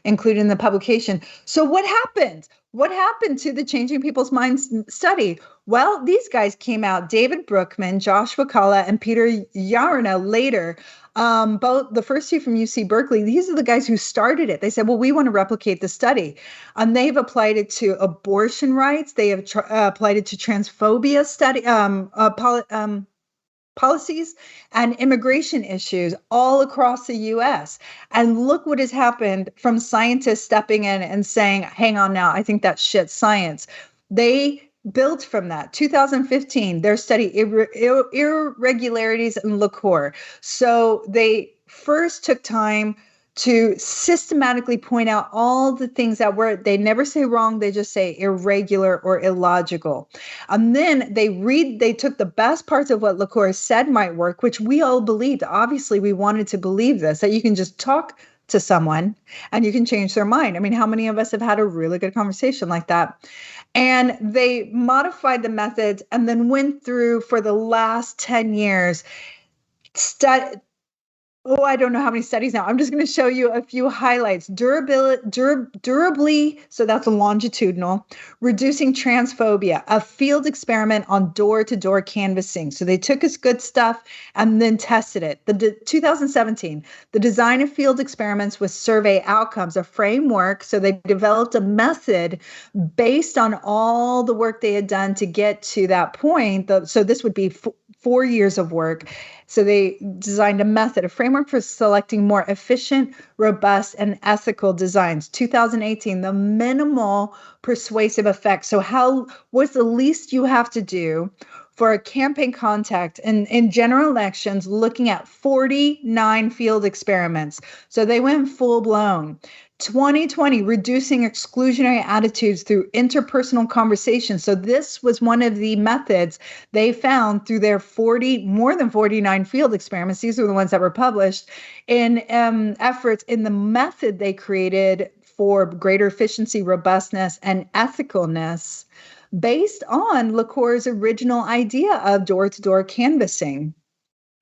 included in the publication. So what happened? What happened to the Changing People's Minds study? Well, these guys came out, David Brookman, Joshua Kalla, and Peter Yarina later. Both the first two from UC Berkeley, these are the guys who started it. They said, well, we want to replicate the study. They've applied it to abortion rights. They have applied it to transphobia study, policies and immigration issues all across the US. And look what has happened from scientists stepping in and saying, hang on now, I think that's shit science. They built from that. 2015, their study irregularities in liqueur. So they first took time to systematically point out all the things that they never say wrong, they just say irregular or illogical. And then they took the best parts of what liqueur said might work, which we all believed. Obviously, we wanted to believe this, that you can just talk to someone and you can change their mind. I mean, how many of us have had a really good conversation like that? And they modified the methods and then went through for the last 10 years, I don't know how many studies now. I'm just going to show you a few highlights. Durably, so that's a longitudinal, reducing transphobia, a field experiment on door-to-door canvassing. So they took us good stuff and then tested it. 2017, the design of field experiments with survey outcomes, a framework. So they developed a method based on all the work they had done to get to that point. So this would be 4 years of work. So they designed a method, a framework for selecting more efficient, robust, and ethical designs. 2018, the minimal persuasive effect. So what's the least you have to do for a campaign contact in general elections, looking at 49 field experiments. So they went full blown. 2020, reducing exclusionary attitudes through interpersonal conversations. So this was one of the methods they found through their more than 49 field experiments. These are the ones that were published in efforts in the method they created for greater efficiency, robustness, and ethicalness based on liqueur's original idea of door-to-door canvassing.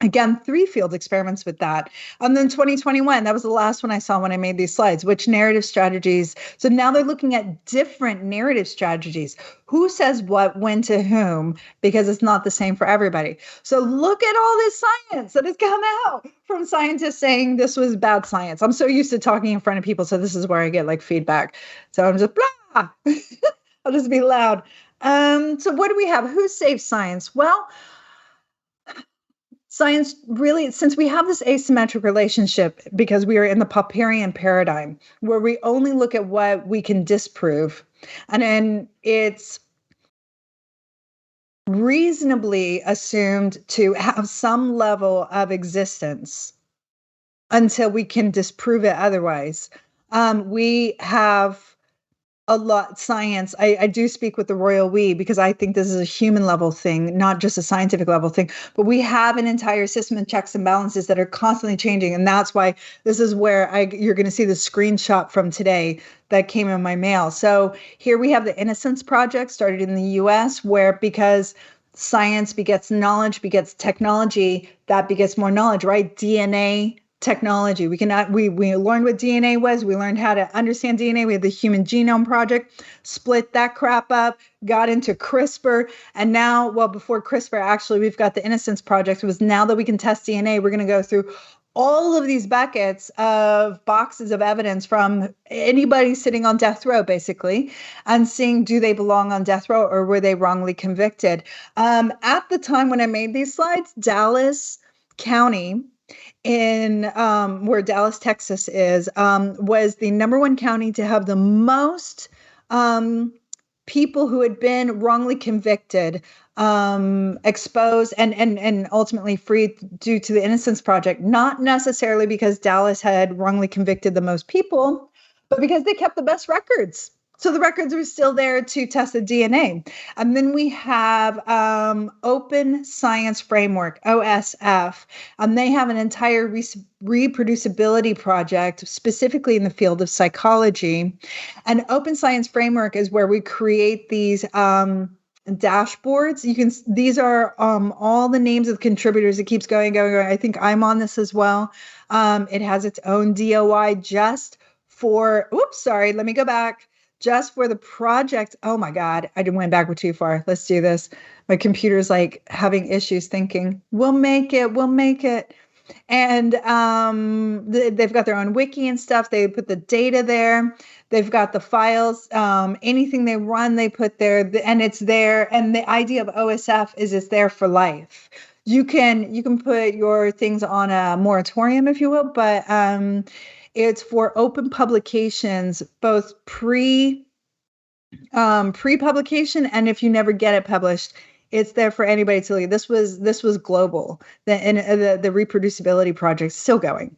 Again, 3 field experiments with that. And then 2021, that was the last one I saw when I made these slides, which narrative strategies. So now they're looking at different narrative strategies. Who says what, when to whom, because it's not the same for everybody. So look at all this science that has come out from scientists saying this was bad science. I'm so used to talking in front of people, so this is where I get like feedback. So I'm just blah. I'll just be loud. So what do we have? Who saves science? Well, science really, since we have this asymmetric relationship because we are in the Popperian paradigm where we only look at what we can disprove, and then it's reasonably assumed to have some level of existence until we can disprove it otherwise. We have a lot science. I do speak with the royal we because I think this is a human level thing, not just a scientific level thing, but we have an entire system of checks and balances that are constantly changing. And that's why this is where you're going to see the screenshot from today that came in my mail. So here we have the Innocence Project started in the US, where because science begets knowledge, begets technology, that begets more knowledge, right? DNA technology. We learned what DNA was. We learned how to understand DNA. We had the Human Genome Project, split that crap up, got into CRISPR. And now, well, before CRISPR, actually, we've got the Innocence Project. It was now that we can test DNA, we're going to go through all of these buckets of boxes of evidence from anybody sitting on death row, basically, and seeing, do they belong on death row or were they wrongly convicted? At the time when I made these slides, Dallas County, in where Dallas, Texas is, was the #1 county to have the most people who had been wrongly convicted, exposed and ultimately freed due to the Innocence Project, not necessarily because Dallas had wrongly convicted the most people, but because they kept the best records So the records are still there to test the DNA. And then we have Open Science Framework, OSF, and they have an entire reproducibility project specifically in the field of psychology. And Open Science Framework is where we create these dashboards. These are all the names of contributors. It keeps going. I think I'm on this as well. It has its own DOI just for, let me go back. Just for the project. Oh my God, I went backward too far. Let's do this. My computer's like having issues thinking, we'll make it. And they've got their own wiki and stuff. They put the data there. They've got the files. Anything they run, they put there, and it's there. And the idea of OSF is it's there for life. You can put your things on a moratorium, if you will, but it's for open publications, both pre-publication, and if you never get it published, it's there for anybody to look. This was global. The reproducibility project is still going.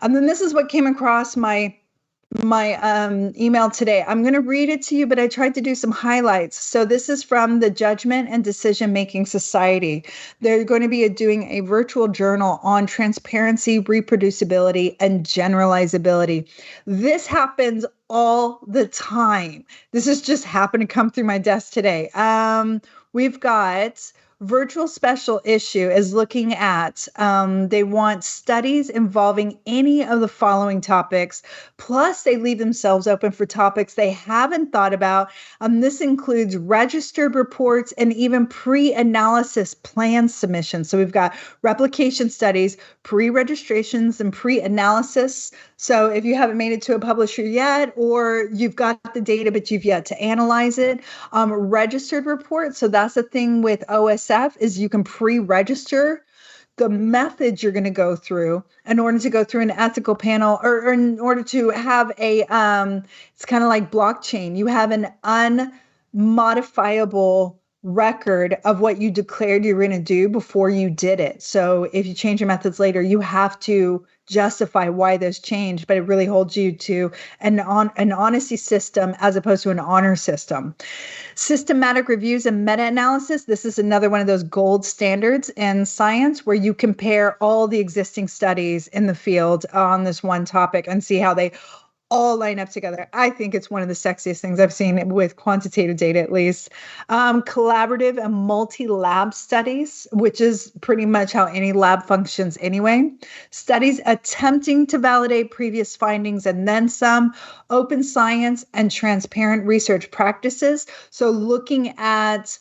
And then this is what came across my email today. I'm going to read it to you, but I tried to do some highlights. So this is from the Judgment and Decision Making Society. They're going to be doing a virtual journal on transparency, reproducibility, and generalizability. This happens all the time. This has just happened to come through my desk today. We've got virtual special issue is looking at, they want studies involving any of the following topics, plus they leave themselves open for topics they haven't thought about. This includes registered reports and even pre-analysis plan submissions. So we've got replication studies, pre-registrations, and pre-analysis. So if you haven't made it to a publisher yet, or you've got the data, but you've yet to analyze it, registered reports. So that's the thing with OSF is you can pre-register the methods you're going to go through in order to go through an ethical panel, or in order to have a, it's kind of like blockchain. You have an unmodifiable record of what you declared you were going to do before you did it. So if you change your methods later, you have to justify why those changed, but it really holds you to an honesty system as opposed to an honor system. Systematic reviews and meta-analysis. This is another one of those gold standards in science where you compare all the existing studies in the field on this one topic and see how they all line up together. I think it's one of the sexiest things I've seen with quantitative data, at least. Collaborative and multi-lab studies, which is pretty much how any lab functions anyway. Studies attempting to validate previous findings and then some. Open science and transparent research practices. So looking at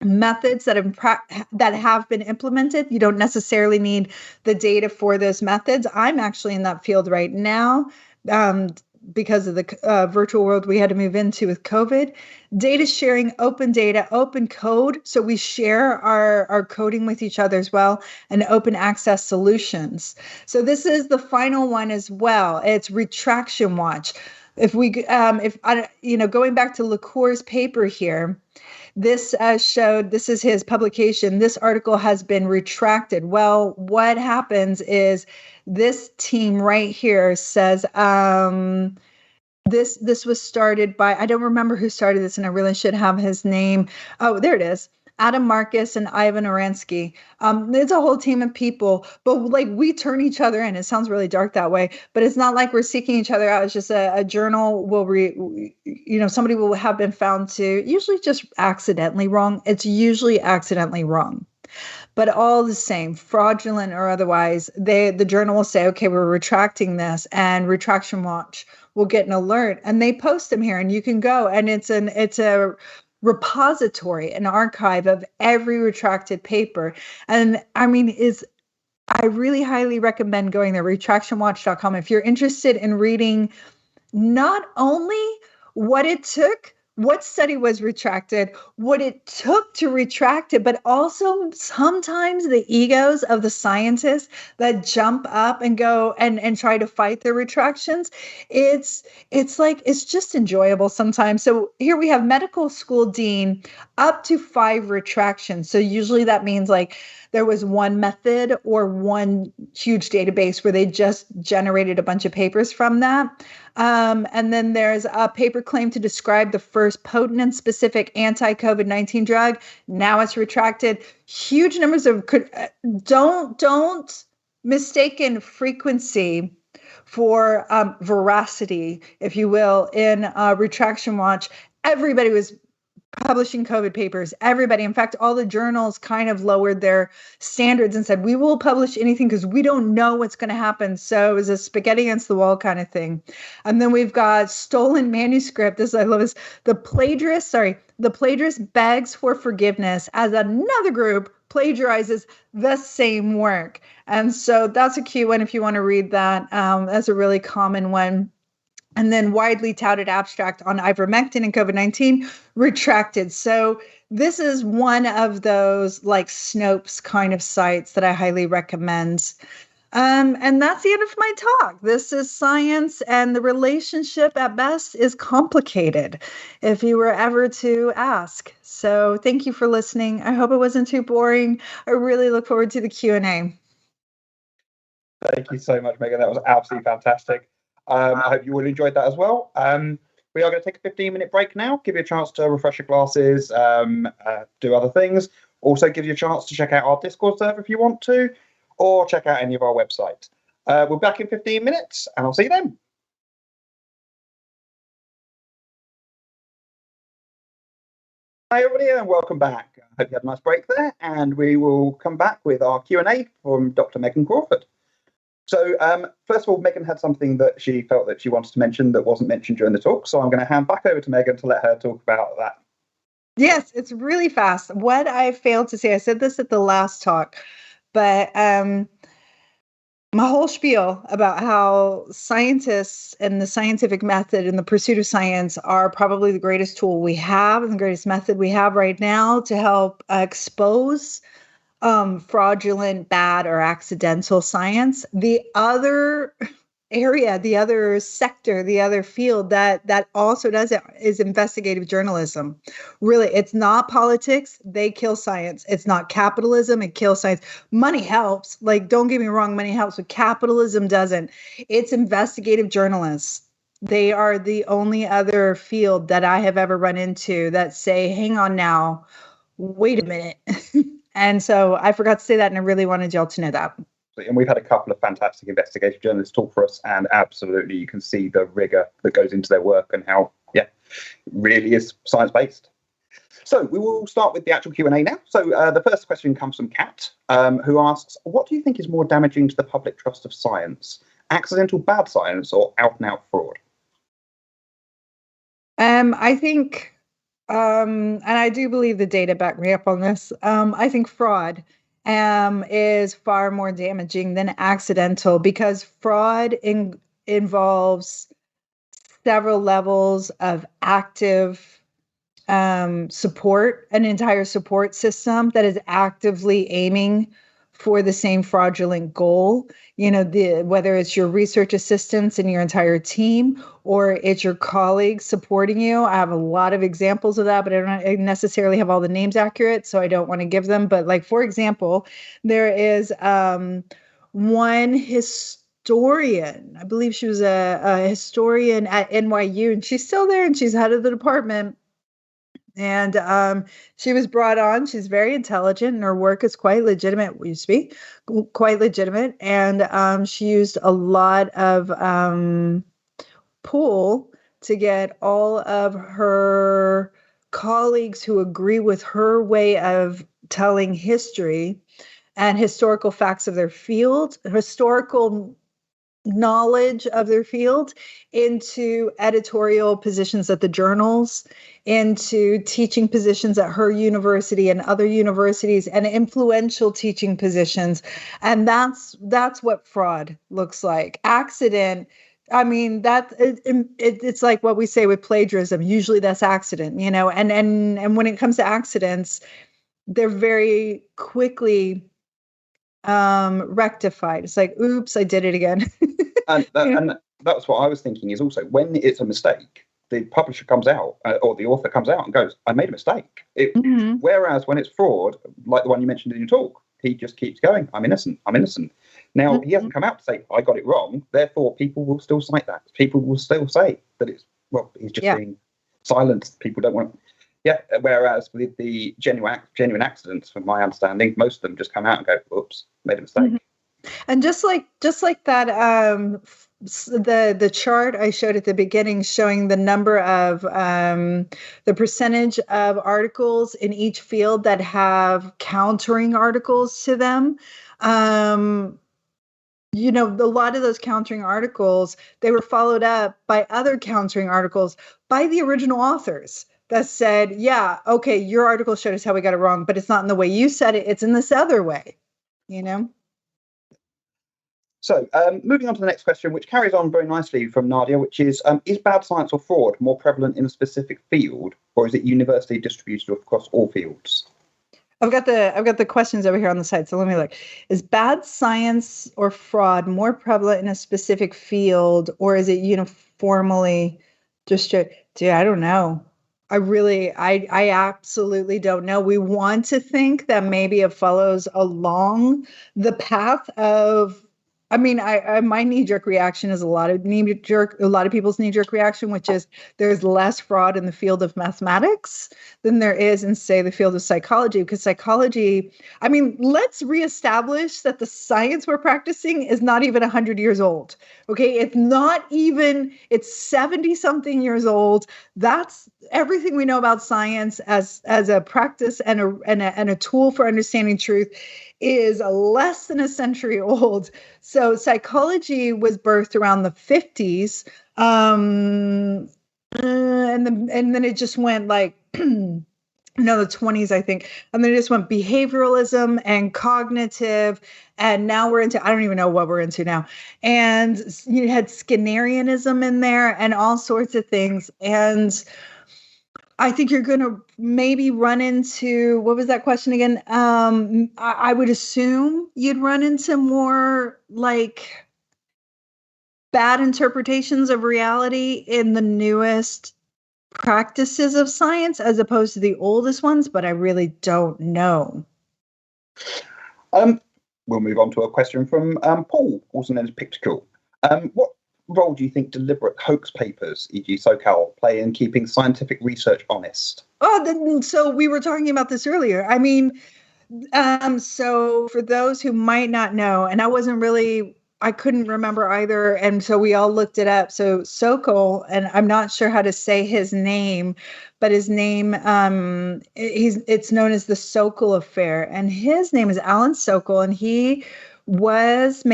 methods that have been implemented. You don't necessarily need the data for those methods. I'm actually in that field right now. Because of the virtual world we had to move into with COVID. Data sharing, open data, open code. So we share our coding with each other as well, and open access solutions. So this is the final one as well. It's retraction watch. Going back to LaCour's paper here, this showed, this is his publication, this article has been retracted. Well, what happens is this team right here says, this was started by, I don't remember who started this, and I really should have his name. Oh, there it is. Adam Marcus and Ivan Oransky. It's a whole team of people, but like we turn each other in. It sounds really dark that way, but it's not like we're seeking each other out. It's just a journal will somebody will have been found to usually just accidentally wrong. It's usually accidentally wrong, but all the same, fraudulent or otherwise, the journal will say, okay, we're retracting this, and Retraction Watch will get an alert, and they post them here, and you can go, and it's a repository, an archive of every retracted paper. And I mean, I really highly recommend going there, retractionwatch.com, if you're interested in reading not only what it took, what study was retracted, what it took to retract it, but also sometimes the egos of the scientists that jump up and go and try to fight their retractions. It's just enjoyable sometimes. So here we have medical school dean, up to 5 retractions. So usually that means like there was one method or one huge database where they just generated a bunch of papers from that. And then there's a paper claim to describe the first potent and specific anti-COVID-19 drug. Now it's retracted. Huge numbers of don't mistaken frequency for veracity, if you will, in Retraction Watch. Everybody was publishing COVID papers. Everybody. In fact, all the journals kind of lowered their standards and said, we will publish anything because we don't know what's going to happen. So it was a spaghetti against the wall kind of thing. And then we've got stolen manuscript. This I love is the plagiarist begs for forgiveness as another group plagiarizes the same work. And so that's a cute one if you want to read that. That's a really common one. And then widely touted abstract on ivermectin and COVID-19 retracted. So this is one of those like Snopes kind of sites that I highly recommend. And that's the end of my talk. This is science, and the relationship at best is complicated, if you were ever to ask. So thank you for listening. I hope it wasn't too boring. I really look forward to the Q&A. Thank you so much, Megan. That was absolutely fantastic. I hope you all enjoyed that as well. We are going to take a 15-minute break now, give you a chance to refresh your glasses, do other things. Also give you a chance to check out our Discord server if you want to, or check out any of our websites. We're back in 15 minutes, and I'll see you then. Hi, everybody, and welcome back. I hope you had a nice break there, and we will come back with our Q&A from Dr. Megan Crawford. So, first of all, Megan had something that she felt that she wanted to mention that wasn't mentioned during the talk. So I'm going to hand back over to Megan to let her talk about that. Yes, it's really fast. What I failed to say, I said this at the last talk, but my whole spiel about how scientists and the scientific method and the pursuit of science are probably the greatest tool we have and the greatest method we have right now to help expose fraudulent, bad, or accidental science. The other area, the other sector, the other field that also does it is investigative journalism. Really, it's not politics. They kill science. It's not capitalism. It kills science. Money helps. Like, don't get me wrong, money helps, but capitalism doesn't. It's investigative journalists. They are the only other field that I have ever run into that say, hang on now, wait a minute. And so I forgot to say that, and I really wanted y'all to know that. And we've had a couple of fantastic investigative journalists talk for us, and absolutely you can see the rigor that goes into their work and how, it really is science-based. So we will start with the actual Q&A now. So the first question comes from Kat, who asks, what do you think is more damaging to the public trust of science? Accidental bad science or out-and-out fraud? I think... and I do believe the data back me up on this. I think fraud is far more damaging than accidental, because fraud involves several levels of active support, an entire support system that is actively aiming for the same fraudulent goal. You know, whether it's your research assistants and your entire team, or it's your colleagues supporting you. I have a lot of examples of that, but I don't necessarily have all the names accurate, so I don't want to give them. But like, for example, there is one historian. I believe she was a historian at NYU, and she's still there, and she's head of the department. And she was brought on. She's very intelligent, and her work is quite legitimate. Used to be quite legitimate, and she used a lot of pull to get all of her colleagues who agree with her way of telling history and historical facts of their field, historical knowledge of their field, into editorial positions at the journals, into teaching positions at her university and other universities, and influential teaching positions. And that's what fraud looks like. Accident, I mean, it's like what we say with plagiarism. Usually that's accident, you know, and when it comes to accidents, they're very quickly rectified. It's like, oops, I did it again. and that's what I was thinking, is also when it's a mistake, the publisher comes out or the author comes out and goes, I made a mistake. Whereas when it's fraud, like the one you mentioned in your talk, he just keeps going. I'm innocent. I'm innocent. Now, he hasn't come out to say, I got it wrong. Therefore, people will still cite that. People will still say that he's just being silent. People don't want. Yeah. Whereas with the genuine accidents, from my understanding, most of them just come out and go, "Oops, made a mistake." And just like that, the chart I showed at the beginning showing the number of the percentage of articles in each field that have countering articles to them. A lot of those countering articles, they were followed up by other countering articles by the original authors that said, yeah, okay, your article showed us how we got it wrong, but it's not in the way you said it. It's in this other way, So, moving on to the next question, which carries on very nicely from Nadia, which is bad science or fraud more prevalent in a specific field, or is it universally distributed across all fields? I've got the questions over here on the side, so let me look. Is bad science or fraud more prevalent in a specific field, or is it uniformly distributed? Dude, I don't know. I absolutely don't know. We want to think that maybe it follows along the path of. I mean, my knee-jerk reaction is a lot of people's knee-jerk reaction, which is there's less fraud in the field of mathematics than there is in, say, the field of psychology. Because psychology, I mean, let's reestablish that the science we're practicing is not even 100 years old. Okay, it's 70-something years old. That's everything we know about science as a practice and a tool for understanding truth is less than a century old. So psychology was birthed around the 50s. And then it just went like, the 20s, I think. And then it just went behavioralism and cognitive. And now we're into, I don't even know what we're into now. And you had Skinnerianism in there and all sorts of things. And I think you're going to maybe run into, what was that question again? I would assume you'd run into more like bad interpretations of reality in the newest practices of science as opposed to the oldest ones, but I really don't know. We'll move on to a question from Paul, also known as Pictical. What role do you think deliberate hoax papers, e.g. SoCal, play in keeping scientific research honest? So we were talking about this earlier. I mean, so for those who might not know, and I couldn't remember either, and so we all looked it up. So Sokol, and I'm not sure how to say his name, but his name, it's known as the Sokol Affair, and his name is Alan Sokol, and he is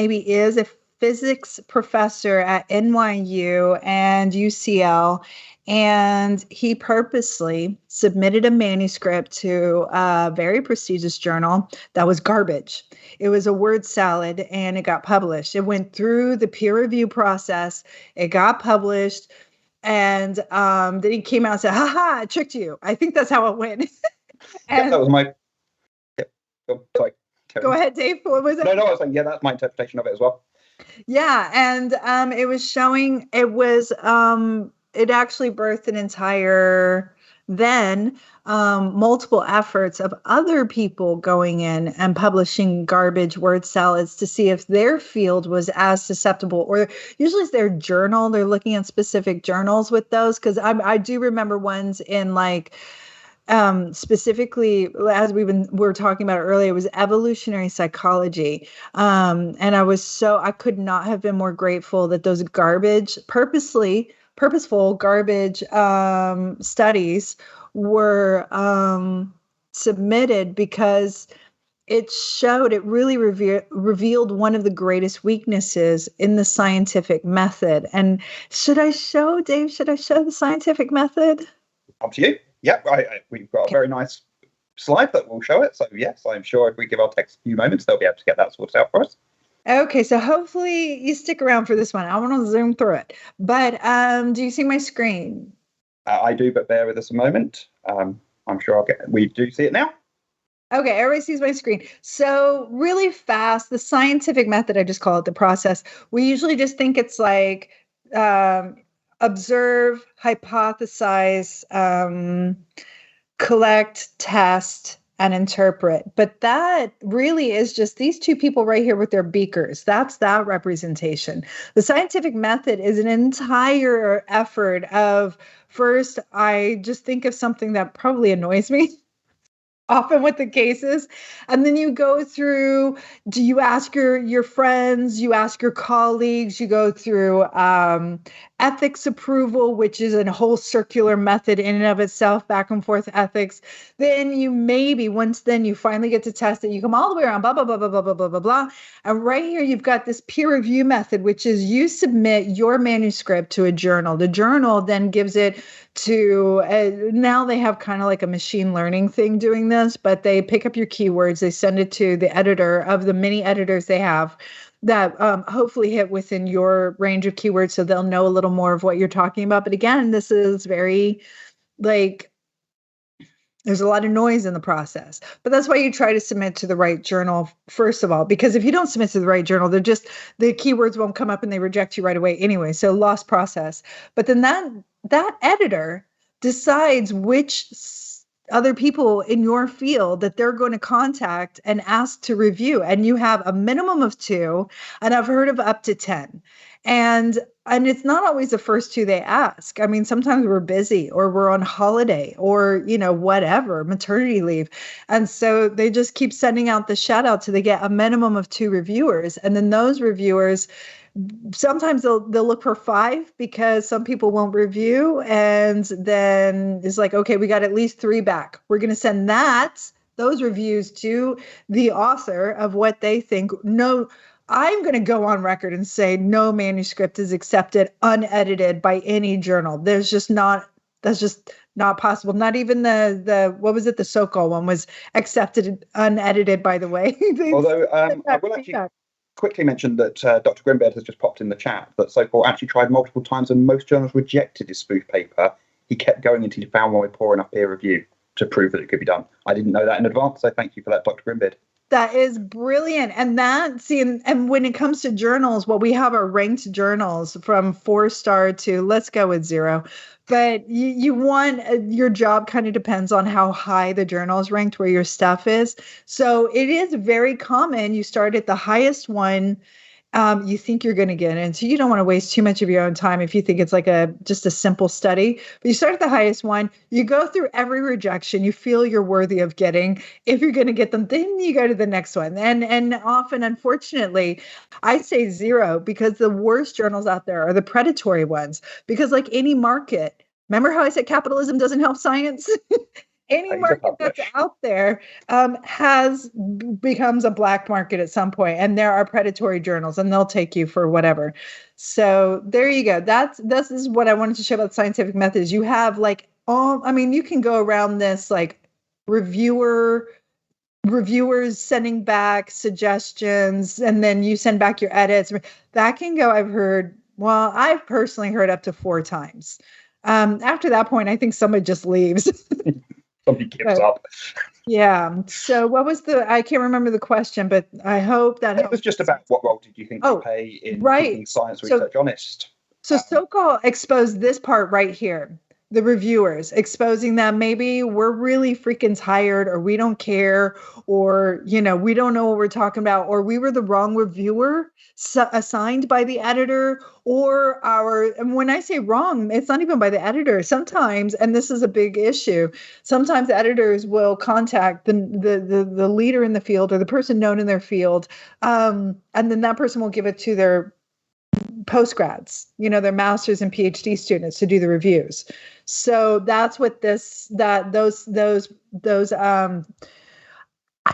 a physics professor at NYU and UCL, and he purposely submitted a manuscript to a very prestigious journal that was garbage. It was a word salad, and it got published. It went through the peer review process. It got published, and then he came out and said, "Ha, I tricked you." I think that's how it went. That was my. Sorry. Go ahead, Dave. What was it? No, I was saying, that's my interpretation of it as well. Yeah, and it was showing it actually birthed an entire multiple efforts of other people going in and publishing garbage word salads to see if their field was as susceptible, or usually it's their journal. They're looking at specific journals with those, because I do remember ones in like specifically, as we were talking about earlier, it was evolutionary psychology. And I could not have been more grateful that those purposeful garbage studies were submitted, because it really revealed one of the greatest weaknesses in the scientific method. And should I show the scientific method? Up to you. Yep, we've got a very nice slide that will show it. So yes, I'm sure if we give our text a few moments, they'll be able to get that sorted out for us. Okay, so hopefully you stick around for this one. I want to zoom through it. But do you see my screen? I do, but bear with us a moment. I'm sure we do see it now. Okay, everybody sees my screen. So really fast, the scientific method, I just call it the process. We usually just think it's like observe, hypothesize, collect, test, and interpret. But that really is just these two people right here with their beakers. That's that representation. The scientific method is an entire effort of, first, I just think of something that probably annoys me. Often with the cases, and then you go through, do you ask your friends, you ask your colleagues, you go through ethics approval, which is a whole circular method in and of itself, back and forth ethics. Then you maybe, once then you finally get to test it, you come all the way around, blah, blah, blah, blah, blah, blah, blah, blah, blah. And right here, you've got this peer review method, which is you submit your manuscript to a journal. The journal then gives it to, now they have kind of like a machine learning thing doing this, but they pick up your keywords, they send it to the editor of the many editors they have that hopefully hit within your range of keywords, so they'll know a little more of what you're talking about. But again, this is very, like, there's a lot of noise in the process, but that's why you try to submit to the right journal, first of all, because if you don't submit to the right journal, the keywords won't come up and they reject you right away anyway. So lost process. But then that editor decides which other people in your field that they're going to contact and ask to review. And you have a minimum of 2, and I've heard of up to 10. And it's not always the first 2 they ask. I mean, sometimes we're busy or we're on holiday or, whatever, maternity leave. And so they just keep sending out the shout out till they get a minimum of 2 reviewers. And then those reviewers, sometimes they'll look for 5 because some people won't review. And then it's like, okay, we got at least 3 back. We're going to send those reviews to the author of what they think. No, I'm going to go on record and say no manuscript is accepted unedited by any journal. That's just not possible. Not even the what was it? The so-called one was accepted unedited, by the way. Although I will actually quickly mention that Dr. Grimbeard has just popped in the chat that so-called actually tried multiple times and most journals rejected his spoof paper. He kept going until he found one with poor enough peer review to prove that it could be done. I didn't know that in advance, so thank you for that, Dr. Grimbeard. That is brilliant. And and when it comes to journals, what we have are ranked journals from 4-star to, let's go with 0. But you want, your job kind of depends on how high the journal is ranked, where your stuff is. So it is very common. You start at the highest one. You think you're going to get in. So you don't want to waste too much of your own time if you think it's like just a simple study. But you start at the highest one. You go through every rejection you feel you're worthy of getting. If you're going to get them, then you go to the next one. And often, unfortunately, I say 0 because the worst journals out there are the predatory ones. Because like any market, remember how I said capitalism doesn't help science? Any market that's out there becomes a black market at some point, and there are predatory journals, and they'll take you for whatever. So there you go. This is what I wanted to show about scientific methods. You have you can go around this like reviewers sending back suggestions, and then you send back your edits. That can go. I've personally heard up to 4 times. After that point, I think somebody just leaves. Somebody gives up. Yeah. So what was I can't remember the question, but I hope that it was just about what role did you think to play in keeping science research honest? So so-called expose this part right here. The reviewers exposing that maybe we're really freaking tired, or we don't care, or, we don't know what we're talking about, or we were the wrong reviewer assigned by the editor, and when I say wrong, it's not even by the editor. Sometimes, and this is a big issue, sometimes editors will contact the leader in the field or the person known in their field. And then that person will give it to their postgrads, their master's and PhD students to do the reviews. So that's what those I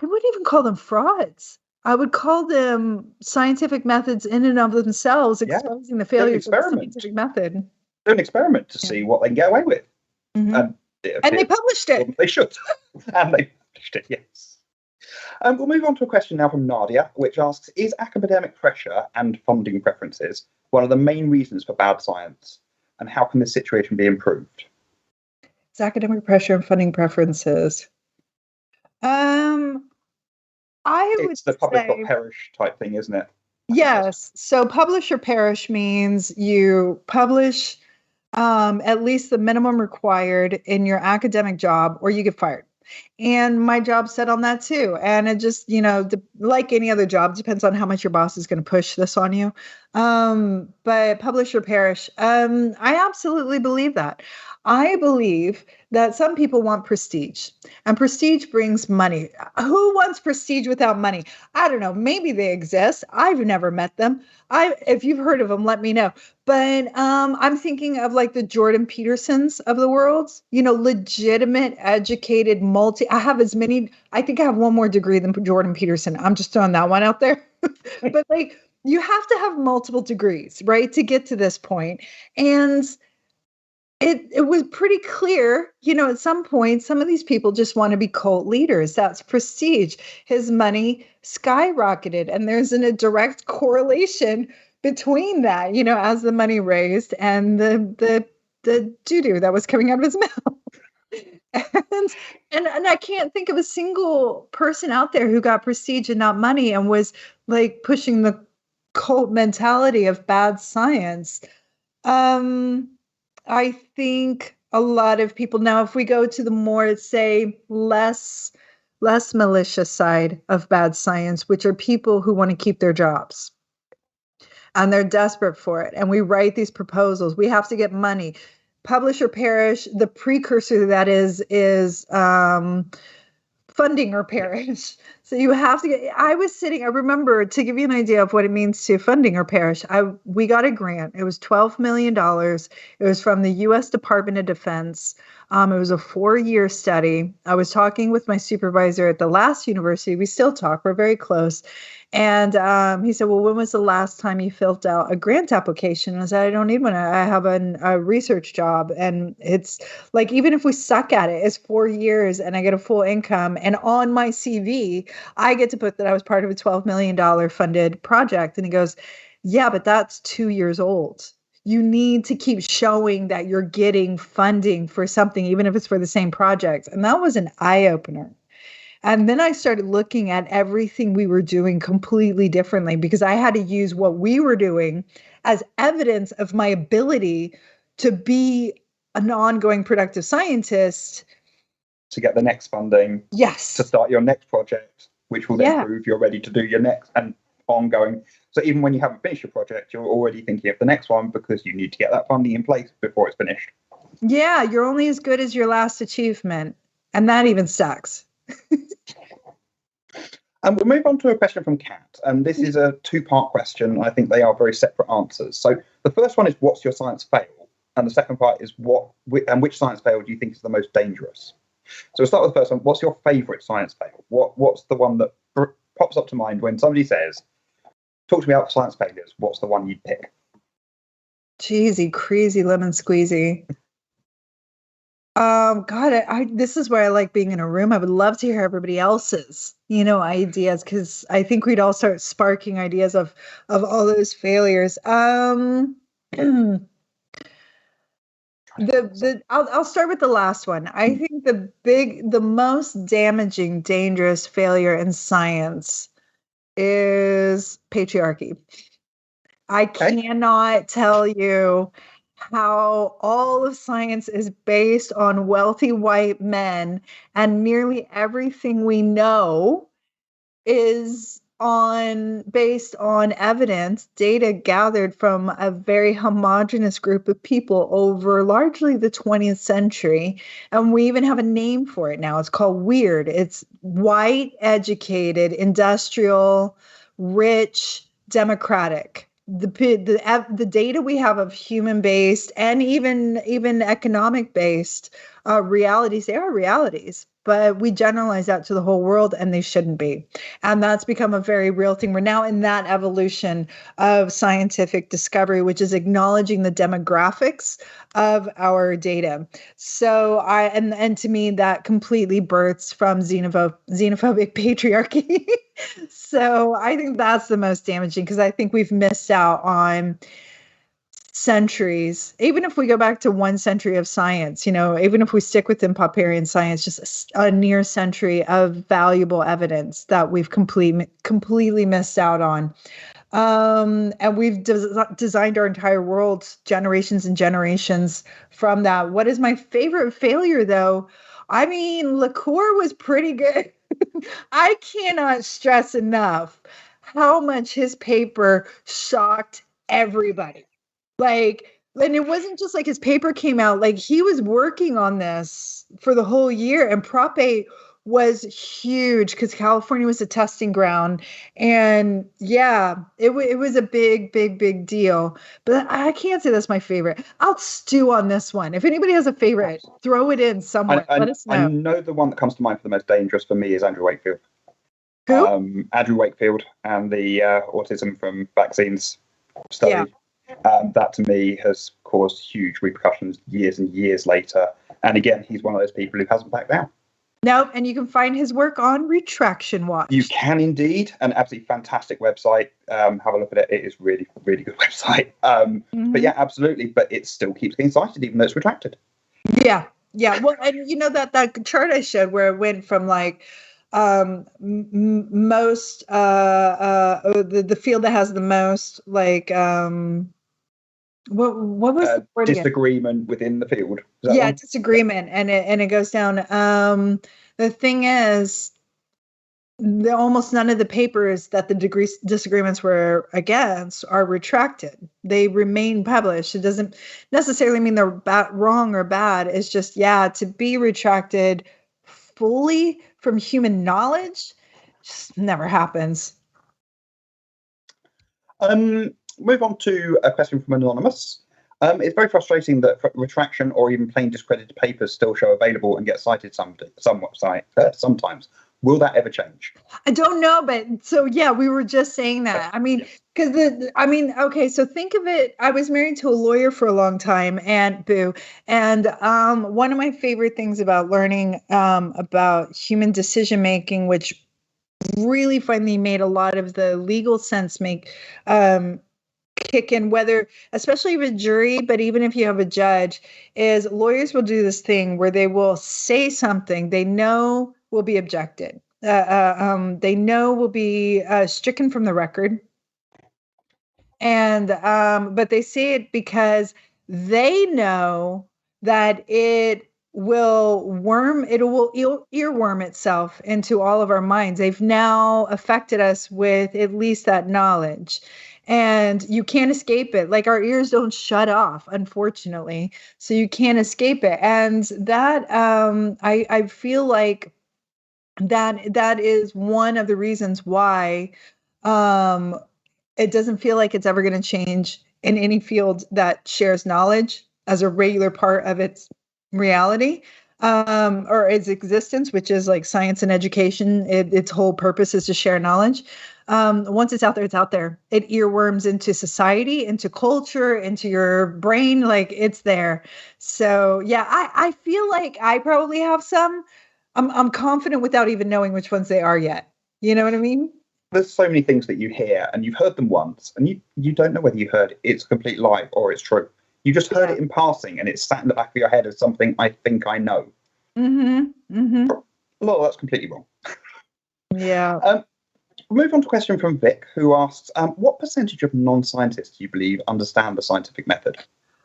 wouldn't even call them frauds. I would call them scientific methods in and of themselves, exposing the failures of the scientific method. Do an experiment to see what they can get away with. Mm-hmm. And they published it. They should. And they published it, yes. We'll move on to a question now from Nadia, which asks, is academic pressure and funding preferences one of the main reasons for bad science? And how can this situation be improved? It's academic pressure and funding preferences. It's the publish or perish type thing, isn't it? Yes. So publish or perish means you publish at least the minimum required in your academic job, or you get fired. And my job's set on that too. And it just, like any other job, depends on how much your boss is going to push this on you. But publish or perish. I absolutely believe that. I believe that some people want prestige, and prestige brings money. Who wants prestige without money? I don't know. Maybe they exist. I've never met them. If you've heard of them, let me know. But I'm thinking of like the Jordan Petersons of the world, legitimate, educated, I have I think I have one more degree than Jordan Peterson. I'm just throwing that one out there. But like, you have to have multiple degrees, right, to get to this point. And it was pretty clear, at some point, some of these people just want to be cult leaders. That's prestige. His money skyrocketed. And there's a direct correlation between that, as the money raised and the doo-doo that was coming out of his mouth. And I can't think of a single person out there who got prestige and not money and was like pushing the cult mentality of bad science. I think a lot of people now, if we go to the more, say, less malicious side of bad science, which are people who want to keep their jobs and they're desperate for it. And we write these proposals. We have to get money. Publish or perish. The precursor to that is funding or perish. So you have to get, I remember, to give you an idea of what it means to funding or perish, we got a grant. It was $12 million. It was from the U.S. Department of Defense. It was a 4-year study. I was talking with my supervisor at the last university. We still talk. We're very close. And he said, well, when was the last time you filled out a grant application? And I said, I don't need one. I have a research job. And it's like, even if we suck at it, it's 4 years and I get a full income. And on my CV, I get to put that I was part of a $12 million funded project. And he goes, yeah, but that's 2 years old. You need to keep showing that you're getting funding for something, even if it's for the same project. And that was an eye-opener. And then I started looking at everything we were doing completely differently, because I had to use what we were doing as evidence of my ability to be an ongoing productive scientist. To get the next funding. Yes. To start your next project, which will then prove you're ready to do your next and ongoing. So even when you haven't finished your project, you're already thinking of the next one, because you need to get that funding in place before it's finished. Yeah, you're only as good as your last achievement. And that even sucks. And we'll move on to a question from Kat. And this is a 2-part question. I think they are very separate answers. So the first one is, what's your science fail? And the second part is, which science fail do you think is the most dangerous? So we'll start with the first one. What's your favourite science fail? What's the one that pops up to mind when somebody says, talk to me about science failures? What's the one you'd pick? Cheesy, crazy lemon squeezy. God, this is where I like being in a room. I would love to hear everybody else's, ideas, because I think we'd all start sparking ideas of all those failures. I'll start with the last one. I think the most damaging, dangerous failure in science is patriarchy. I cannot tell you how all of science is based on wealthy white men, and nearly everything we know is based on evidence, data gathered from a very homogenous group of people over largely the 20th century. And we even have a name for it now. It's called WEIRD. It's white, educated, industrial, rich, democratic. The data we have of human-based and even economic-based realities, they are realities, but we generalize that to the whole world, and they shouldn't be. And that's become a very real thing. We're now in that evolution of scientific discovery, which is acknowledging the demographics of our data. So and to me, that completely births from xenophobic patriarchy. So I think that's the most damaging, because I think we've missed out on centuries. Even if we go back to 1 century of science, even if we stick within Popperian science, just a near century of valuable evidence that we've completely missed out on. And we've designed our entire world generations and generations from that. What is my favorite failure, though? I mean, liqueur was pretty good. I cannot stress enough how much his paper shocked everybody. Like, and it wasn't just like his paper came out, like he was working on this for the whole year. And Prop 8 was huge because California was a testing ground. And yeah, it was a big, big, big deal. But I can't say that's my favorite. I'll stew on this one. If anybody has a favorite, throw it in somewhere. Let us know. I know the one that comes to mind for the most dangerous for me is Andrew Wakefield. Who? Andrew Wakefield and the autism from vaccines study. Yeah. That to me has caused huge repercussions years and years later. And again, he's one of those people who hasn't backed down. No, and you can find his work on Retraction Watch. You can indeed. An absolutely fantastic website. Have a look at it. It is really, really good website. But yeah, absolutely. But it still keeps getting cited, even though it's retracted. Yeah. Yeah. Well, and you know that chart I showed where it went from like most the field that has the most like what was the word disagreement again? Within the field? Yeah, disagreement, and it goes down. The thing is, almost none of the papers that the disagreements were against are retracted. They remain published. It doesn't necessarily mean they're wrong or bad. It's just to be retracted fully from human knowledge just never happens. Move on to a question from Anonymous. It's very frustrating that retraction or even plain discredited papers still show available and get cited sometimes. Will that ever change? I don't know, but so yeah, we were just saying that. I mean, because okay, so think of it. I was married to a lawyer for a long time, and one of my favorite things about learning about human decision making, which really finally made a lot of the legal sense kick in, whether especially with jury, but even if you have a judge, is lawyers will do this thing where they will say something they know will be objected. They know will be stricken from the record. And but they say it because they know that it will earworm itself into all of our minds. They've now affected us with at least that knowledge. And you can't escape it. Like our ears don't shut off, unfortunately. So you can't escape it. And that I feel like that is one of the reasons why it doesn't feel like it's ever going to change in any field that shares knowledge as a regular part of its reality. Or its existence, which is like science and education. Its whole purpose is to share knowledge. Once it's out there, it's out there. It earworms into society, into culture, into your brain, like it's there. So yeah, I feel like I probably have some. I'm confident without even knowing which ones they are yet. You know what I mean? There's so many things that you hear and you've heard them once and you don't know whether you heard it's a complete lie or it's true. You just heard it in passing and it's sat in the back of your head as something I think I know. Mm-hmm. Mm-hmm. Well, that's completely wrong. Yeah. We'll move on to a question from Vic, who asks, what percentage of non-scientists do you believe understand the scientific method?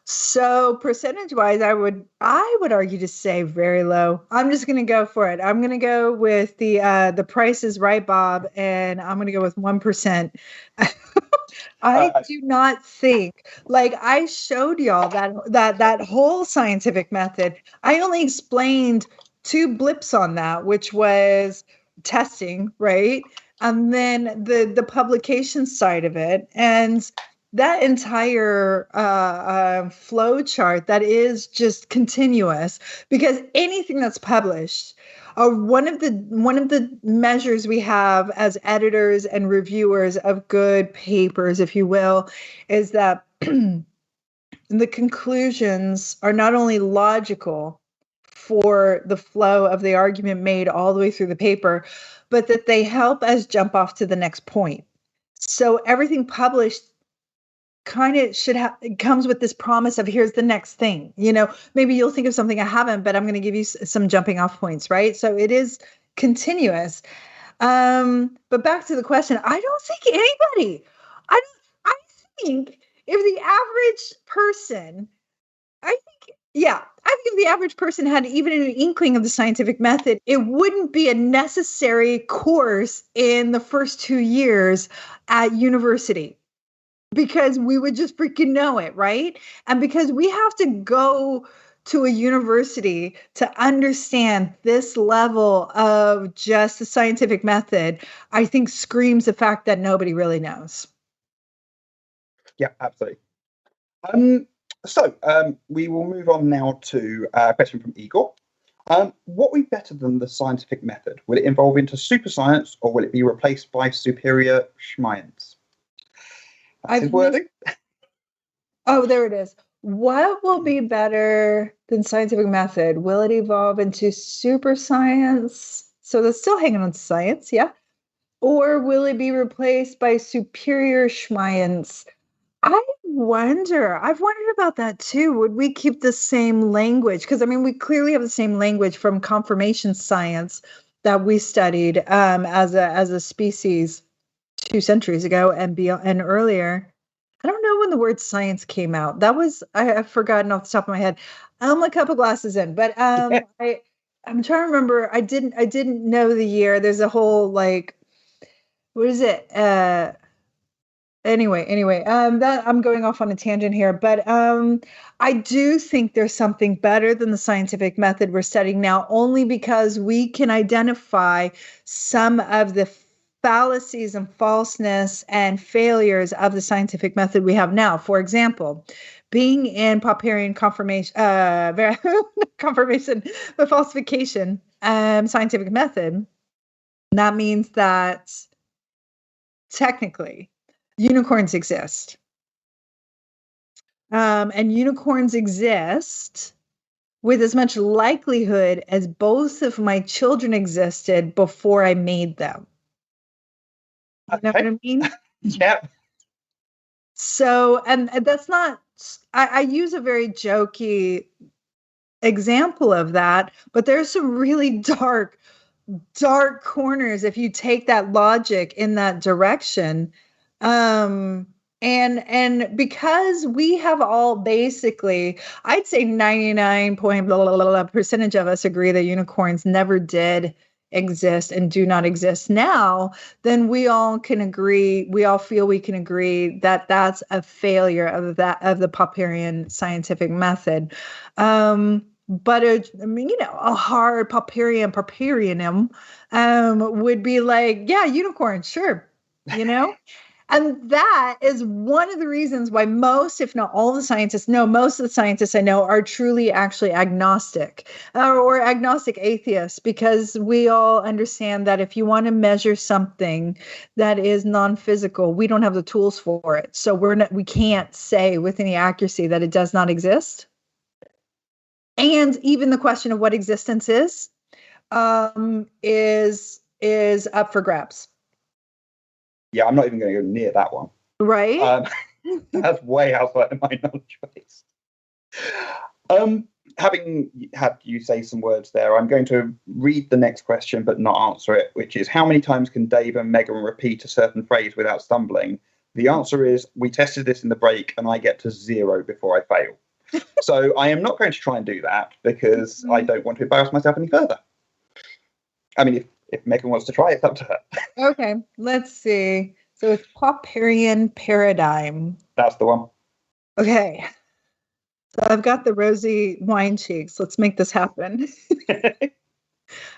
So percentage-wise, I would argue to say very low. I'm just going to go for it. I'm going to go with the Price is Right, Bob, and I'm going to go with 1%. I do not think, like I showed y'all that whole scientific method. I only explained 2 blips on that, which was testing, right? And then the publication side of it. And that entire flow chart that is just continuous, because anything that's published, one of the measures we have as editors and reviewers of good papers, if you will, is that the conclusions are not only logical for the flow of the argument made all the way through the paper, but that they help us jump off to the next point. So everything published kind of comes with this promise of here's the next thing. You know, maybe you'll think of something I haven't, but I'm going to give you some jumping off points, right? So it is continuous. But back to the question, I don't think anybody. I think if the average person, I think if the average person had even an inkling of the scientific method, it wouldn't be a necessary course in the first 2 years at university, because we would just freaking know it, right? And because we have to go to a university to understand this level of just the scientific method, I think screams the fact that nobody really knows. Yeah, absolutely. So we will move on now to a question from Igor. What would be better than the scientific method? Will it evolve into super science, or will it be replaced by superior science? That's his wording. Oh, there it is. What will be better than scientific method? Will it evolve into super science? So that's still hanging on to science, yeah? Or will it be replaced by superior science? I've wondered about that too. Would we keep the same language? Because I mean, we clearly have the same language from confirmation science that we studied as a species 2 centuries ago and beyond and earlier. I don't know when the word science came out. That was I've forgotten off the top of my head. I'm a couple glasses in, but I'm trying to remember. I didn't know the year. There's a whole like, what is it? Anyway, that I'm going off on a tangent here, but I do think there's something better than the scientific method we're studying now, only because we can identify some of the fallacies and falseness and failures of the scientific method we have now. For example, being in Popperian confirmation, but falsification, scientific method, that means that technically unicorns exist. And unicorns exist with as much likelihood as both of my children existed before I made them. You know what I mean? Yeah. So, and that's not, I use a very jokey example of that, but there's some really dark corners if you take that logic in that direction. And because we have all basically, I'd say 99% of us agree that unicorns never did exist and do not exist now, then we all can agree, we all feel we can agree that that's a failure of the Popperian scientific method. But a hard Popperianum would be like, yeah, unicorn, sure, And that is one of the reasons why most, if not all, most of the scientists I know are truly actually agnostic or agnostic atheists, because we all understand that if you want to measure something that is non-physical, we don't have the tools for it. So we can't say with any accuracy that it does not exist. And even the question of what existence is up for grabs. Yeah, I'm not even going to go near that one. Right? That's way outside of my knowledge base. Having had you say some words there, I'm going to read the next question but not answer it, which is, how many times can Dave and Megan repeat a certain phrase without stumbling? The answer is, we tested this in the break and I get to 0 before I fail. So I am not going to try and do that because I don't want to embarrass myself any further. I mean, if Megan wants to try, it's up to her. Okay, let's see. So it's Popperian paradigm. That's the one. Okay. So I've got the rosy wine cheeks. Let's make this happen.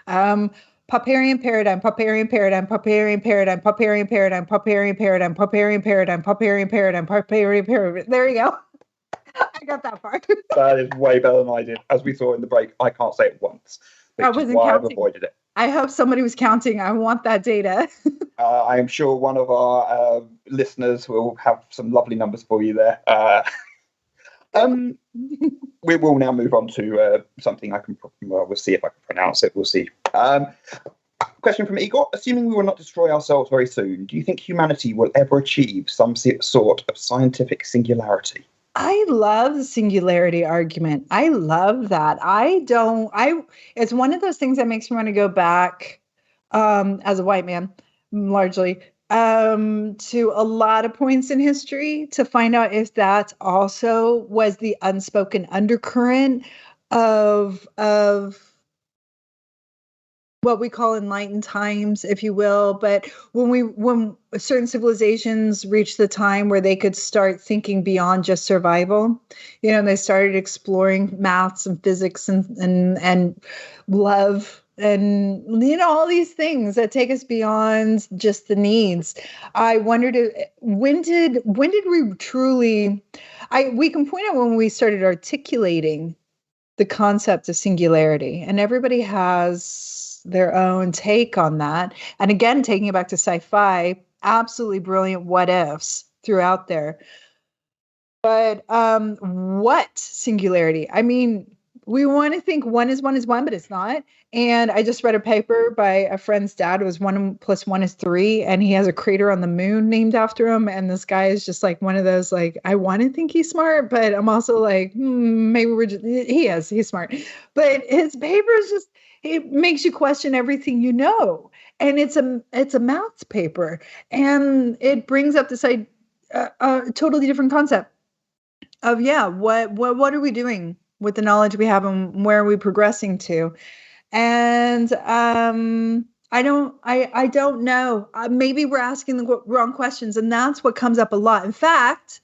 Popperian paradigm, Popperian paradigm, Popperian paradigm, Popperian paradigm, Popperian paradigm, Popperian paradigm, Popperian paradigm, Popperian paradigm. There you go. I got that part. That is way better than I did. As we saw in the break, I can't say it once. I wasn't counting. I've avoided it. I hope somebody was counting. I want that data. I am sure one of our listeners will have some lovely numbers for you there. We will now move on to something we'll see if I can pronounce it. We'll see. Question from Igor. Assuming we will not destroy ourselves very soon, do you think humanity will ever achieve some sort of scientific singularity? I love the singularity argument. I love that. It's one of those things that makes me want to go back, as a white man, largely, to a lot of points in history to find out if that also was the unspoken undercurrent of what we call enlightened times, if you will. But when certain civilizations reached the time where they could start thinking beyond just survival, they started exploring maths and physics and love and all these things that take us beyond just the needs. I wondered, when did we truly? We can point out when we started articulating the concept of singularity, and everybody has their own take on that. And again, taking it back to sci-fi, absolutely brilliant what ifs throughout there. But what singularity? I mean, we want to think one is one, but it's not. And I just read a paper by a friend's dad. It was 1 + 1 is 3, and he has a crater on the moon named after him. And this guy is just like one of those, like, I want to think he's smart, but I'm also like, maybe he's smart. But his paper is just, it makes you question everything you know. And it's a maths paper, and it brings up this a totally different concept of what are we doing with the knowledge we have, and where are we progressing to? And I don't know. Maybe we're asking the wrong questions, and that's what comes up a lot. In fact,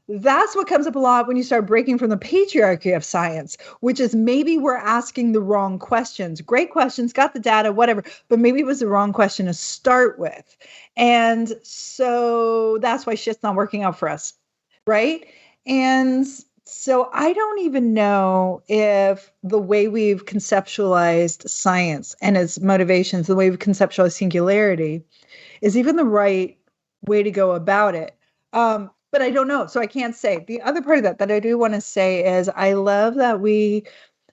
that's what comes up a lot when you start breaking from the patriarchy of science, which is maybe we're asking the wrong questions. Great questions, got the data, whatever, but maybe it was the wrong question to start with. And so that's why shit's not working out for us, right? And so I don't even know if the way we've conceptualized science and its motivations, the way we've conceptualized singularity, is even the right way to go about it. But I don't know. So I can't say. The other part of that I do want to say is I love that we,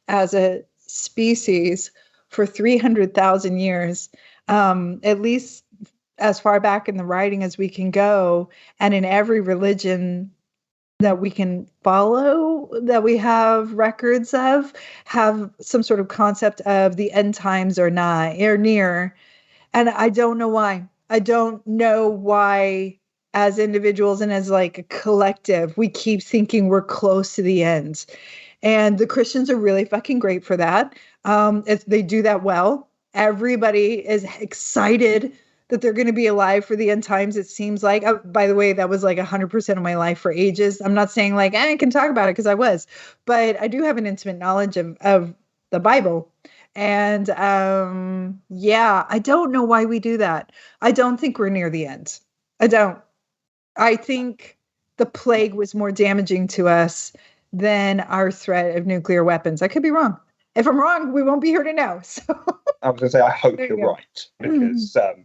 as a species, for 300,000 years, at least as far back in the writing as we can go, and in every religion that we can follow, that we have records of, have some sort of concept of the end times or near. And I don't know why. I don't know why, as individuals and as like a collective, we keep thinking we're close to the end. And the Christians are really fucking great for that. They do that well. Everybody is excited that they're going to be alive for the end times, it seems like. By the way, that was like 100% of my life for ages. I'm not saying like, I can talk about it, because I was. But I do have an intimate knowledge of the Bible. And I don't know why we do that. I don't think we're near the end. I don't. I think the plague was more damaging to us than our threat of nuclear weapons. I could be wrong. If I'm wrong, we won't be here to know. So I was going to say, I hope you're right, because so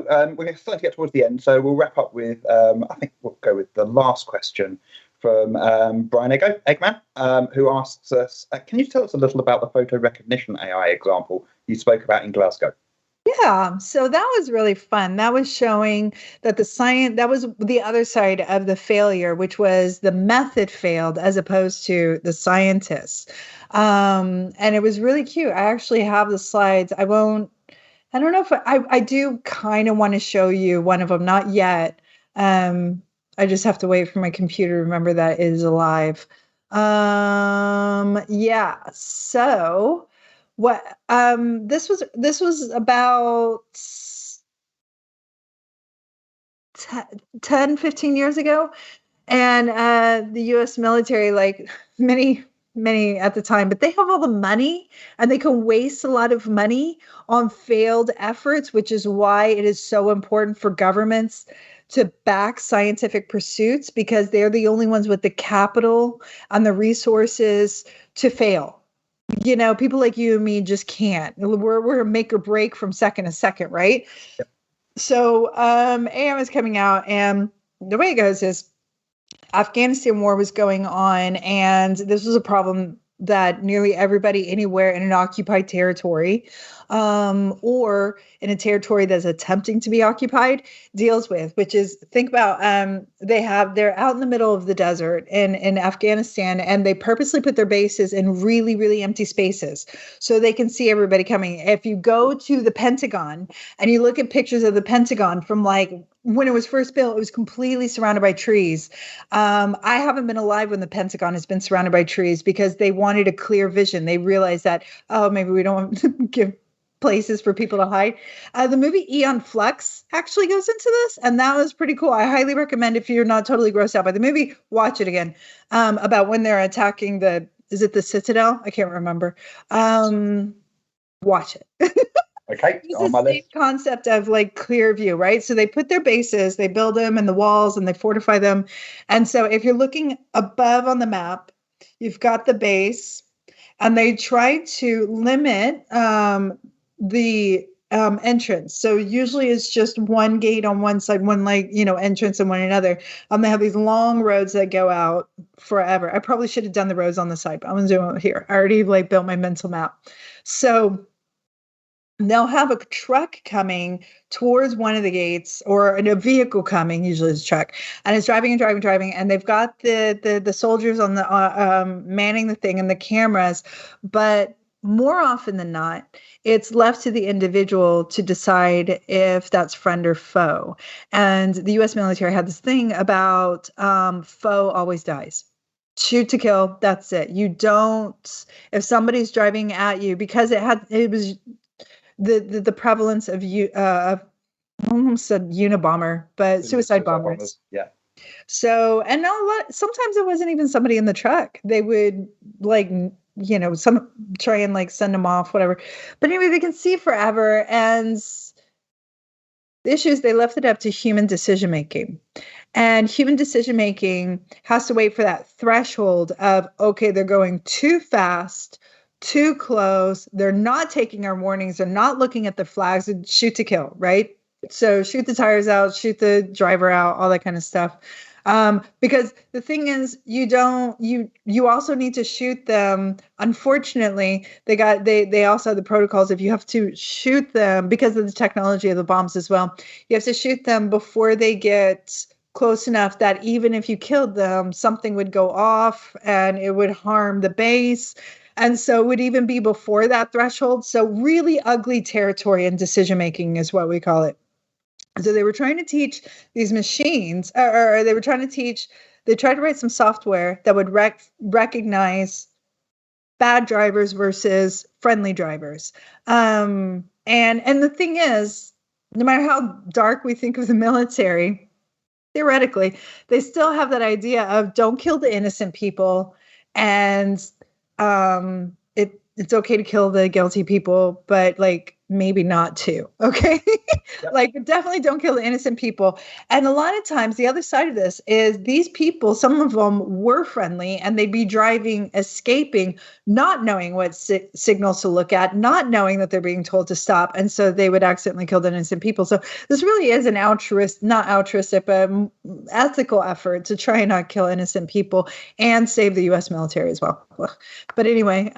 we're starting to get towards the end, so we'll wrap up with I think we'll go with the last question from Brian Eggman, who asks us, can you tell us a little about the photo recognition AI example you spoke about in Glasgow? Yeah, so that was really fun. That was showing that that was the other side of the failure, which was the method failed as opposed to the scientists. And it was really cute. I actually have the slides. I don't know if I do kind of want to show you one of them, not yet. I just have to wait for my computer to remember that it is alive. So what this was about 10, 15 years ago. And the US military, like many at the time, but they have all the money and they can waste a lot of money on failed efforts, which is why it is so important for governments to back scientific pursuits, because they're the only ones with the capital and the resources to fail. People like you and me just can't. We're a make or break from second to second, right? Yep. So AM is coming out, and the way it goes is Afghanistan war was going on, and this was a problem that nearly everybody anywhere in an occupied territory or in a territory that's attempting to be occupied deals with, which is, think about, they're out in the middle of the desert in Afghanistan, and they purposely put their bases in really, really empty spaces so they can see everybody coming. If you go to the Pentagon and you look at pictures of the Pentagon from like when it was first built, it was completely surrounded by trees. I haven't been alive when the Pentagon has been surrounded by trees because they wanted a clear vision. They realized that, oh, maybe we don't want to give places for people to hide. The movie Eon Flux actually goes into this, and that was pretty cool. I highly recommend, if you're not totally grossed out by the movie, watch it again, about when they're attacking is it the Citadel? I can't remember. Watch it. Okay, it's the same concept of like clear view, right? So they put their bases, they build them and the walls, and they fortify them. And so if you're looking above on the map, you've got the base, and they try to limit the entrance. So usually it's just one gate on one side, one entrance and one another. They have these long roads that go out forever. I probably should have done the roads on the side, but I'm gonna do it here. I already built my mental map. So they'll have a truck coming towards one of the gates, or a vehicle coming, usually it's a truck, and it's driving, and they've got the soldiers on the manning the thing and the cameras. But more often than not, it's left to the individual to decide if that's friend or foe. And the U.S. military had this thing about foe always dies. Shoot to kill, that's it. You don't, if somebody's driving at you, because it was the prevalence of I almost said Unabomber, but suicide bombers. Yeah. So, and sometimes it wasn't even somebody in the truck. They would some try and send them off, whatever. But anyway, they can see forever. And the issue is they left it up to human decision making. And human decision making has to wait for that threshold of, okay, they're going too fast, too close, they're not taking our warnings, they're not looking at the flags, and shoot to kill, right? So shoot the tires out, shoot the driver out, all that kind of stuff. Because the thing is, you also need to shoot them. Unfortunately, they also have the protocols. If you have to shoot them because of the technology of the bombs as well, you have to shoot them before they get close enough that even if you killed them, something would go off and it would harm the base. And so it would even be before that threshold. So really ugly territory and decision-making is what we call it. So they were trying to teach these machines, or they tried to write some software that would recognize bad drivers versus friendly drivers. And the thing is, no matter how dark we think of the military, theoretically, they still have that idea of don't kill the innocent people, and it's okay to kill the guilty people, but maybe not to. Okay. Yep. Definitely don't kill the innocent people. And a lot of times the other side of this is these people, some of them were friendly, and they'd be driving, escaping, not knowing what signals to look at, not knowing that they're being told to stop. And so they would accidentally kill the innocent people. So this really is an not altruistic, but ethical effort to try and not kill innocent people and save the U.S. military as well. But anyway,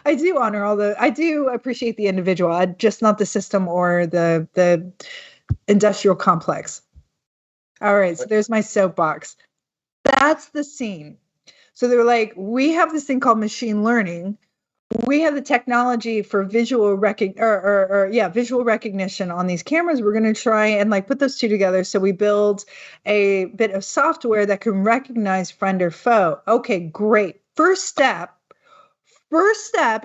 I do appreciate the individual, just not the system or the industrial complex. All right, so there's my soapbox. That's the scene. So they were like, we have this thing called machine learning. We have the technology for visual recognition on these cameras. We're going to try and put those two together. So we build a bit of software that can recognize friend or foe. Okay, great. First step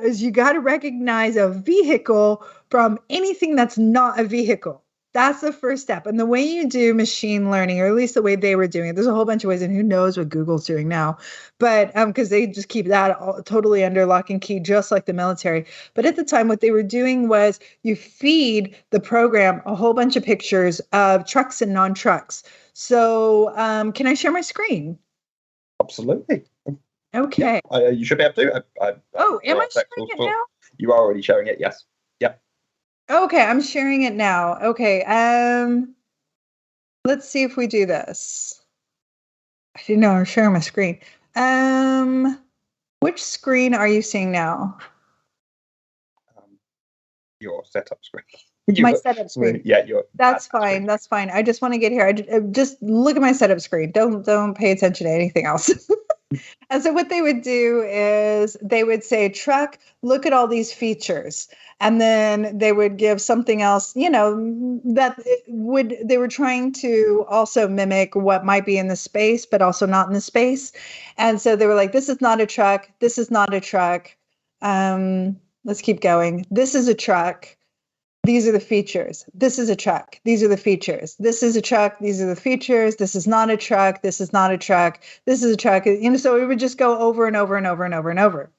is you got to recognize a vehicle from anything that's not a vehicle. That's the first step. And the way you do machine learning, or at least the way they were doing it, there's a whole bunch of ways, and who knows what Google's doing now, but because they just keep that totally under lock and key, just like the military. But at the time, what they were doing was you feed the program a whole bunch of pictures of trucks and non-trucks. So can I share my screen? Absolutely. Okay. Yeah, you should be able to. Am I sharing it now? You are already showing it, yes. Yeah. Okay, I'm sharing it now. Okay. Let's see if we do this. I didn't know I'm sharing my screen. Which screen are you seeing now? your setup screen. My setup screen. Yeah, that's fine. That's fine. I just want to get here. I just look at my setup screen. Don't pay attention to anything else. And so what they would do is they would say, truck, look at all these features. And then they would give something else, that they were trying to also mimic what might be in the space, but also not in the space. And so they were like, this is not a truck. This is not a truck. Let's keep going. This is a truck. These are the features. This is a truck. These are the features. This is a truck. These are the features. This is not a truck. This is not a truck. This is a truck. So it would just go over and over and over and over and over.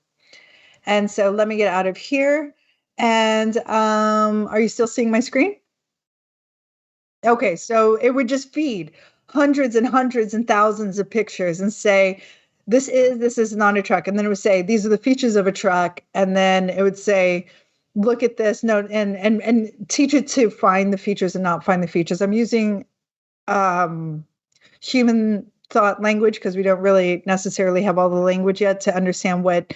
And so let me get out of here. And are you still seeing my screen? Okay, so it would just feed hundreds and hundreds and thousands of pictures and say, this is not a truck. And then it would say, these are the features of a truck. And then it would say, look at this note and teach it to find the features and not find the features. I'm using human thought language because we don't really necessarily have all the language yet to understand what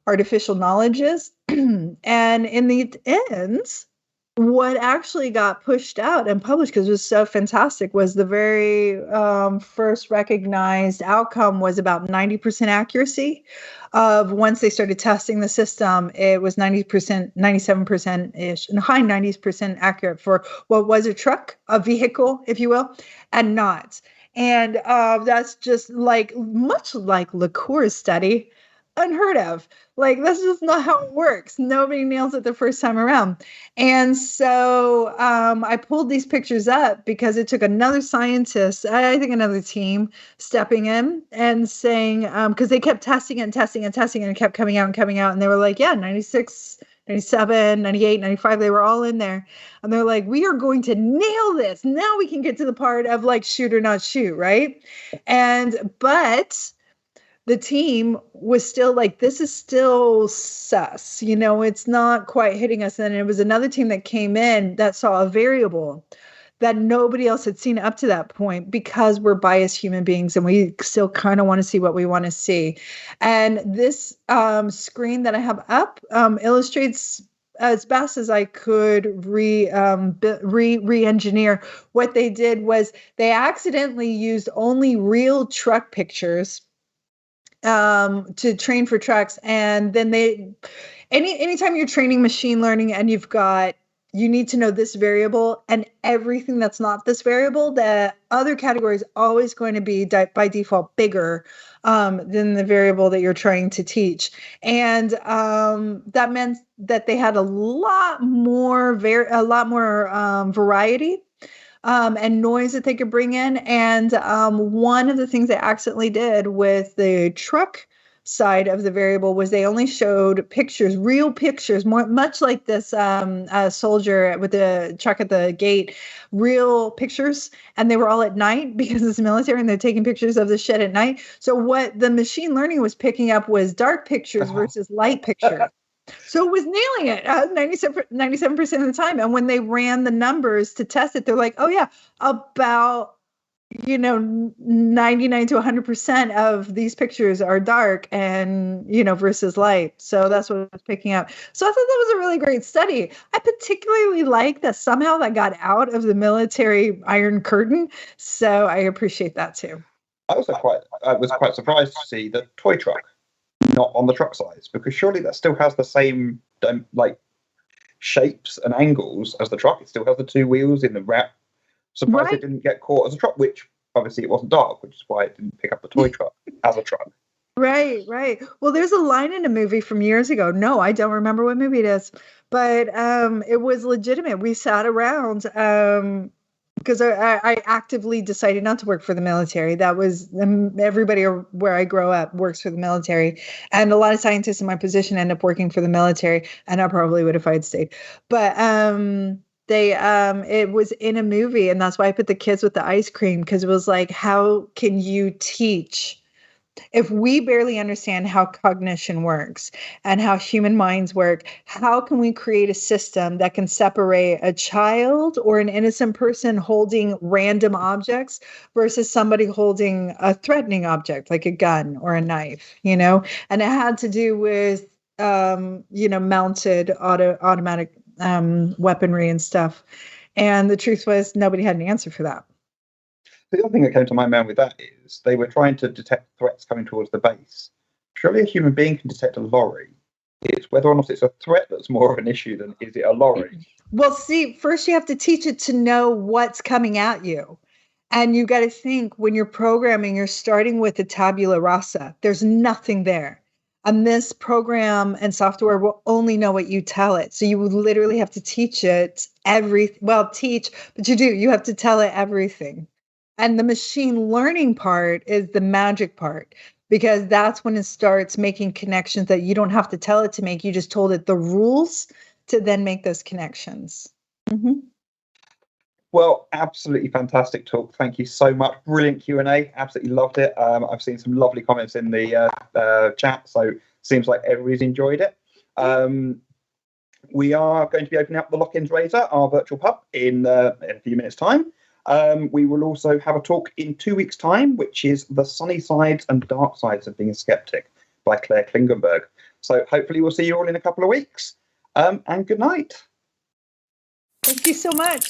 artificial knowledge is. And in the end, what actually got pushed out and published, because it was so fantastic, was the very first recognized outcome was about 90% accuracy. Of once they started testing the system, it was 90%, 97%-ish, and high 90% accurate for what was a truck, a vehicle, if you will, and not. And that's just much like Lacour's study, unheard of. That's just not how it works. Nobody nails it the first time around. And so I pulled these pictures up because it took another scientist, I think another team, stepping in and saying, because they kept testing it and testing and testing and it kept coming out and coming out. And they were like, yeah, 96, 97, 98, 95, they were all in there. And they're like, we are going to nail this. Now we can get to the part of shoot or not shoot, right? But the team was still like, this is still sus, it's not quite hitting us. And it was another team that came in that saw a variable that nobody else had seen up to that point, because we're biased human beings and we still kind of want to see what we want to see. And this screen that I have up illustrates as best as I could re-engineer. What they did was they accidentally used only real truck pictures to train for trucks. And then anytime you're training machine learning and you need to know this variable and everything that's not this variable, the other category is always going to be by default bigger than the variable that you're trying to teach. And that meant that they had a lot more variety and noise that they could bring in. And one of the things they accidentally did with the truck side of the variable was they only showed pictures, real pictures, much like this soldier with the truck at the gate, real pictures. And they were all at night because it's military and they're taking pictures of the shit at night. So what the machine learning was picking up was dark pictures versus light pictures. So it was nailing it 97% of the time. And when they ran the numbers to test it, they're like, oh yeah, about 99 to 100% of these pictures are dark and versus light. So that's what I was picking up. So I thought that was a really great study. I particularly like that somehow that got out of the military Iron Curtain. So I appreciate that too. I was quite surprised to see the toy truck not on the truck size, because surely that still has the same shapes and angles as the truck. It still has the two wheels in the wrap. Surprised it didn't get caught as a truck, which obviously it wasn't dark, which is why it didn't pick up the toy truck as a truck. Right. Well, there's a line in a movie from years ago. No, I don't remember what movie it is, but it was legitimate. We sat around because I actively decided not to work for the military. That was everybody where I grow up works for the military. And a lot of scientists in my position end up working for the military. And I probably would if I had stayed. But it was in a movie. And that's why I put the kids with the ice cream, because it was like, how can you teach? If we barely understand how cognition works and how human minds work, how can we create a system that can separate a child or an innocent person holding random objects versus somebody holding a threatening object like a gun or a knife, And it had to do with, mounted automatic weaponry and stuff. And the truth was, nobody had an answer for that. The other thing that came to my mind with that is they were trying to detect threats coming towards the base. Surely a human being can detect a lorry. It's whether or not it's a threat that's more of an issue than is it a lorry. Well, see, first you have to teach it to know what's coming at you. And you got to think when you're programming, you're starting with a tabula rasa. There's nothing there. And this program and software will only know what you tell it. So you would literally have to teach it but you have to tell it everything. And the machine learning part is the magic part, because that's when it starts making connections that you don't have to tell it to make. You just told it the rules to then make those connections. Mm-hmm. Well, absolutely fantastic talk. Thank you so much. Brilliant Q&A. Absolutely loved it. I've seen some lovely comments in the chat, so seems like everybody's enjoyed it. We are going to be opening up the Lock-ins Razor, our virtual pub, in a few minutes' time. We will also have a talk in 2 weeks' time, which is The Sunny Sides and Dark Sides of Being a Skeptic by Claire Klingenberg. So hopefully we'll see you all in a couple of weeks. And good night. Thank you so much.